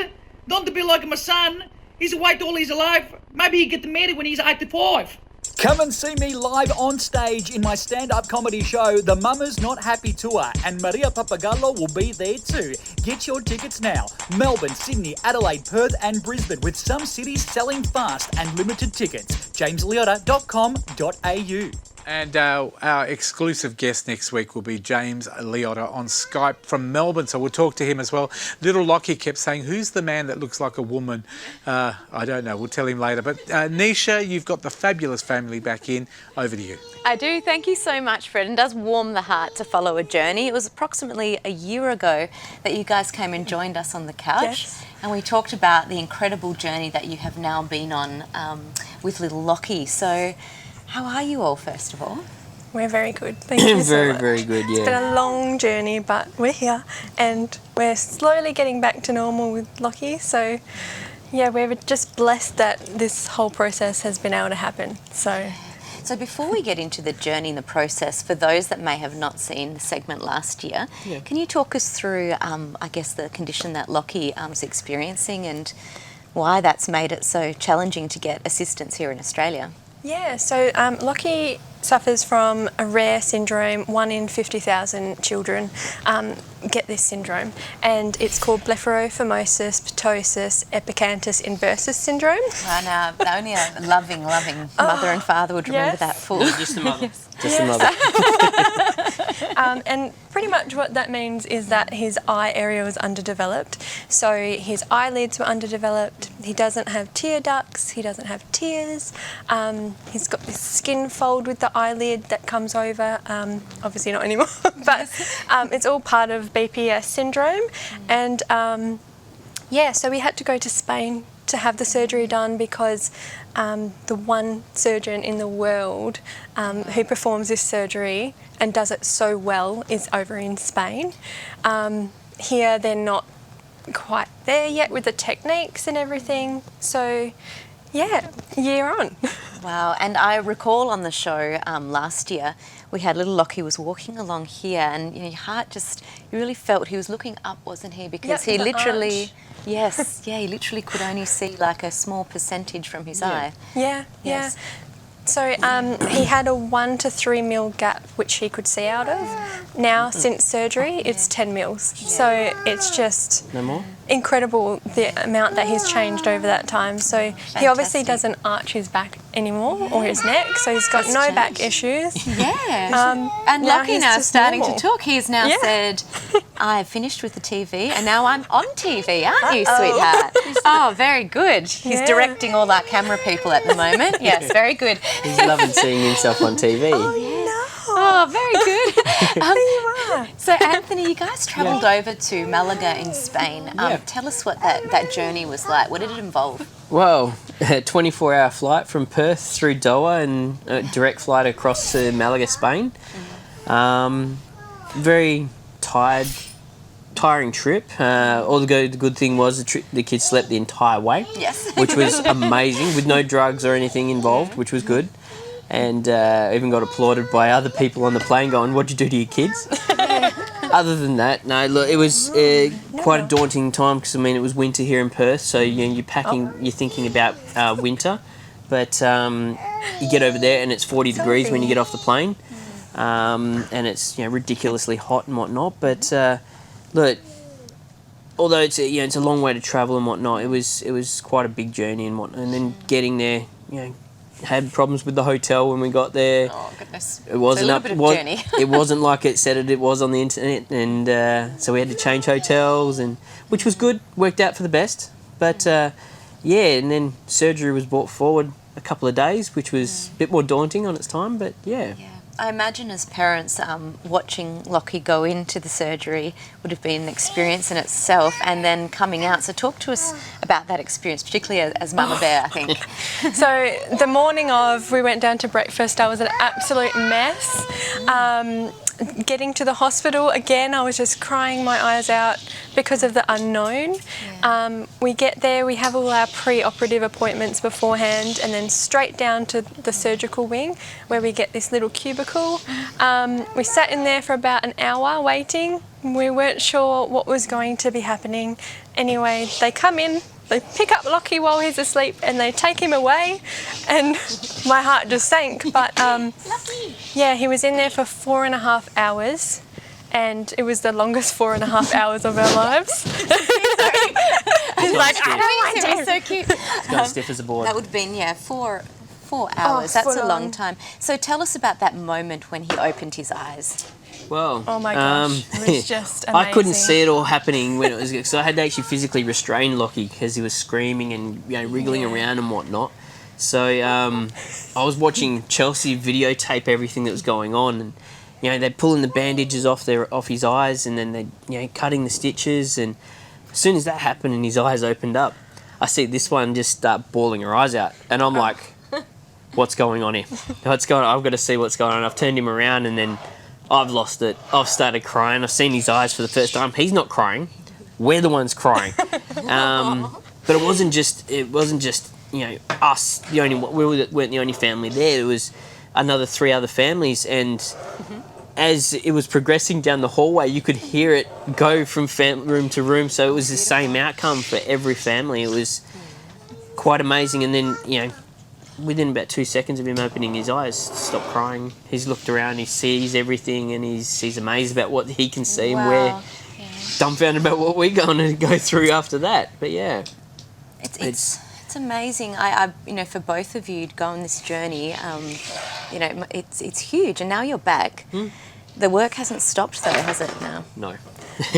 Don't be like my son. He's waited all his life. Maybe he'll get married when he's 85. Come and see me live on stage in my stand-up comedy show, The Mama's Not Happy Tour, and Maria Pappagallo will be there too. Get your tickets now. Melbourne, Sydney, Adelaide, Perth and Brisbane, with some cities selling fast and limited tickets. JamesLiotta.com.au. And our exclusive guest next week will be James Liotta on Skype from Melbourne, so we'll talk to him as well. Little Lockie kept saying, who's the man that looks like a woman? I don't know, we'll tell him later. But Nisha, you've got the fabulous family back in. Over to you. I do. Thank you so much, Fred. And it does warm the heart to follow a journey. It was approximately a year ago that you guys came and joined us on the couch. Yes. And we talked about the incredible journey that you have now been on with little Lockie. So how are you all, first of all? We're very good. Thank you so much. Very good, yeah. It's been a long journey, but we're here and we're slowly getting back to normal with Lockie. So, yeah, we're just blessed that this whole process has been able to happen. So before we get into the journey and the process, for those that may have not seen the segment last year, can you talk us through, I guess, the condition that Lockie is experiencing and why that's made it so challenging to get assistance here in Australia? Yeah, so Lockie suffers from a rare syndrome. 1 in 50,000 children get this syndrome, and it's called blepharophimosis ptosis epicanthus inversus syndrome. Now, only a loving mother and father would remember that full. No, just the mother. Yes. Just the mother. And pretty much what that means is that his eye area was underdeveloped. So his eyelids were underdeveloped. He doesn't have tear ducts. He doesn't have tears. He's got this skin fold with the eyelid that comes over. Obviously not anymore, but it's all part of BPS syndrome. And so we had to go to Spain to have the surgery done because the one surgeon in the world who performs this surgery and does it so well is over in Spain. Here they're not quite there yet with the techniques and everything. So, yeah, year on. Wow, and I recall on the show last year, we had little Lockie was walking along here and your heart just, you really felt he was looking up, wasn't he? Because he literally, he literally could only see like a small percentage from his eye. Yeah. So he had a 1 to 3 mil gap which he could see out of. Now, since surgery, it's 10 mils. So it's just incredible the amount that he's changed over that time. So he obviously doesn't arch his back anymore or his neck, so he's got no back issues. And Lockie now starting to talk. He's now said, I've finished with the TV and now I'm on TV, aren't you, sweetheart? Oh, very good. He's directing all our camera people at the moment. Yes, very good. He's loving seeing himself on TV. Oh, very good. So, Anthony, you guys travelled over to Malaga in Spain. Tell us what that journey was like. What did it involve? Well, a 24-hour flight from Perth through Doha and a direct flight across to Malaga, Spain. Very tiring trip. All the good thing was the kids slept the entire way, which was amazing, with no drugs or anything involved, which was good. And even got applauded by other people on the plane going, what'd you do to your kids? other than that, no. Look, it was quite a daunting time because I mean it was winter here in Perth, so you're packing, you're thinking about winter, but you get over there and it's 40 degrees when you get off the plane, and it's ridiculously hot and whatnot. But look, although it's it's a long way to travel and whatnot, it was quite a big journey and whatnot. And then getting there, had problems with the hotel when we got there. Oh goodness! It wasn't a little bit of journey. It wasn't like it said it was on the internet, and so we had to change hotels, and which was good, worked out for the best. But and then surgery was brought forward a couple of days, which was a bit more daunting on its time, but yeah. I imagine as parents, watching Lockie go into the surgery would have been an experience in itself, and then coming out. So talk to us about that experience, particularly as Mama Bear, I think. So the morning of, we went down to breakfast. I was an absolute mess. Getting to the hospital, again, I was just crying my eyes out because of the unknown. We get there, we have all our pre-operative appointments beforehand, and then straight down to the surgical wing where we get this little cubicle. We sat in there for about an hour waiting. We weren't sure what was going to be happening. Anyway, they come in, they pick up Lockie while he's asleep and they take him away, and my heart just sank. But he was in there for 4.5 hours, and it was the longest 4.5 hours of our lives. He's like, I don't want to. So cute. It's got stiff as a board. That would have been 4 hours. That's a long time. So tell us about that moment when he opened his eyes. Well, oh my gosh, it was just amazing. I couldn't see it all happening when it was, because I had to actually physically restrain Lockie because he was screaming and wriggling around and whatnot. So I was watching Chelsea videotape everything that was going on, and they're pulling the bandages off his eyes, and then they're cutting the stitches, and as soon as that happened and his eyes opened up, I see this one just start bawling her eyes out, and I'm like, what's going on here? What's going on? I've got to see what's going on. I've turned him around, and then I've lost it. I've started crying. I've seen his eyes for the first time. He's not crying. We're the ones crying. But it wasn't just us. We weren't the only family there. There was another 3 other families, and as it was progressing down the hallway, you could hear it go from room to room. So it was the same outcome for every family. It was quite amazing. And then within about 2 seconds of him opening his eyes, stopped crying. He's looked around, he sees everything, and he's amazed about what he can see, and we're dumbfounded about what we're going to go through after that. But yeah, it's amazing. I for both of you to go on this journey, it's huge, and now you're back. The work hasn't stopped though, has it now? No.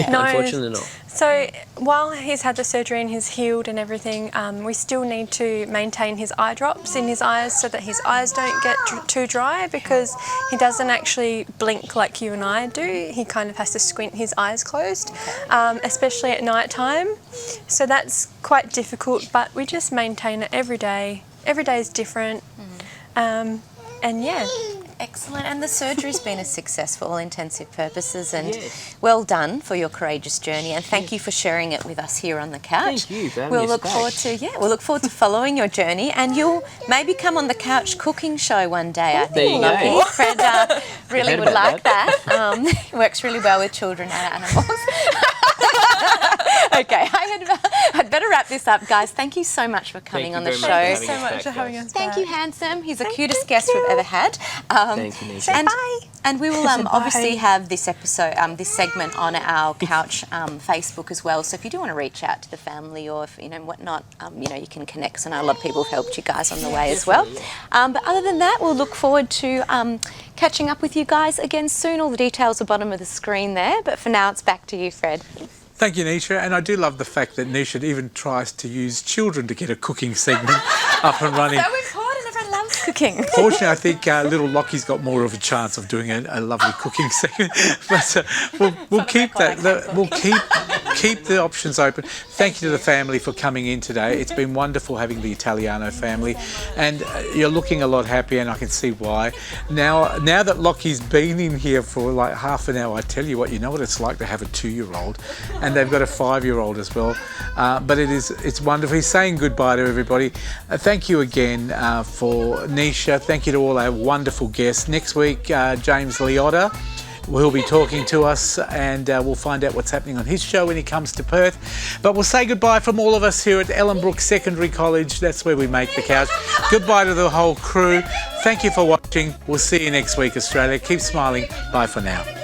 No. Unfortunately not. So while he's had the surgery and he's healed and everything, we still need to maintain his eye drops in his eyes so that his eyes don't get too dry, because he doesn't actually blink like you and I do. He kind of has to squint his eyes closed, especially at night time. So that's quite difficult, but we just maintain it every day. Every day is different. And yeah. Excellent. And the surgery's been a success for all intensive purposes, and well done for your courageous journey, and thank you for sharing it with us here on the couch. Thank you for having we'll us look back. We'll look forward to following your journey, and you'll maybe come on the couch cooking show one day. I think go. Fred really would like that. Works really well with children and animals. Okay, I'd better wrap this up, guys. Thank you so much for coming on the show. Thank you so much for having us Thank you, Handsome. He's the cutest guest we've ever had. Thank you, Nisha. And we will obviously have this episode, this segment on our couch Facebook as well. So if you do want to reach out to the family or if, whatnot, you can connect. So I know a lot of people have helped you guys on the way as well. But other than that, we'll look forward to catching up with you guys again soon. All the details are bottom of the screen there. But for now, it's back to you, Fred. Thank you, Nisha. And I do love the fact that Nisha even tries to use children to get a cooking segment up and running. So important, everyone loves cooking. Fortunately, I think little Lockie's got more of a chance of doing a lovely cooking segment. But we'll keep that. We'll keep the options open. Thank you to the family for coming in today. It's been wonderful having the Italiano family, and you're looking a lot happier, and I can see why. Now that Lockie's been in here for like half an hour, I tell you what, you know what it's like to have a 2-year-old, and they've got a 5-year-old as well. But it's wonderful. He's saying goodbye to everybody. Thank you again for Nisha. Thank you to all our wonderful guests. Next week, James Liotta He'll be talking to us, and we'll find out what's happening on his show when he comes to Perth. But we'll say goodbye from all of us here at Ellenbrook Secondary College. That's where we make the couch. Goodbye to the whole crew. Thank you for watching. We'll see you next week, Australia. Keep smiling. Bye for now.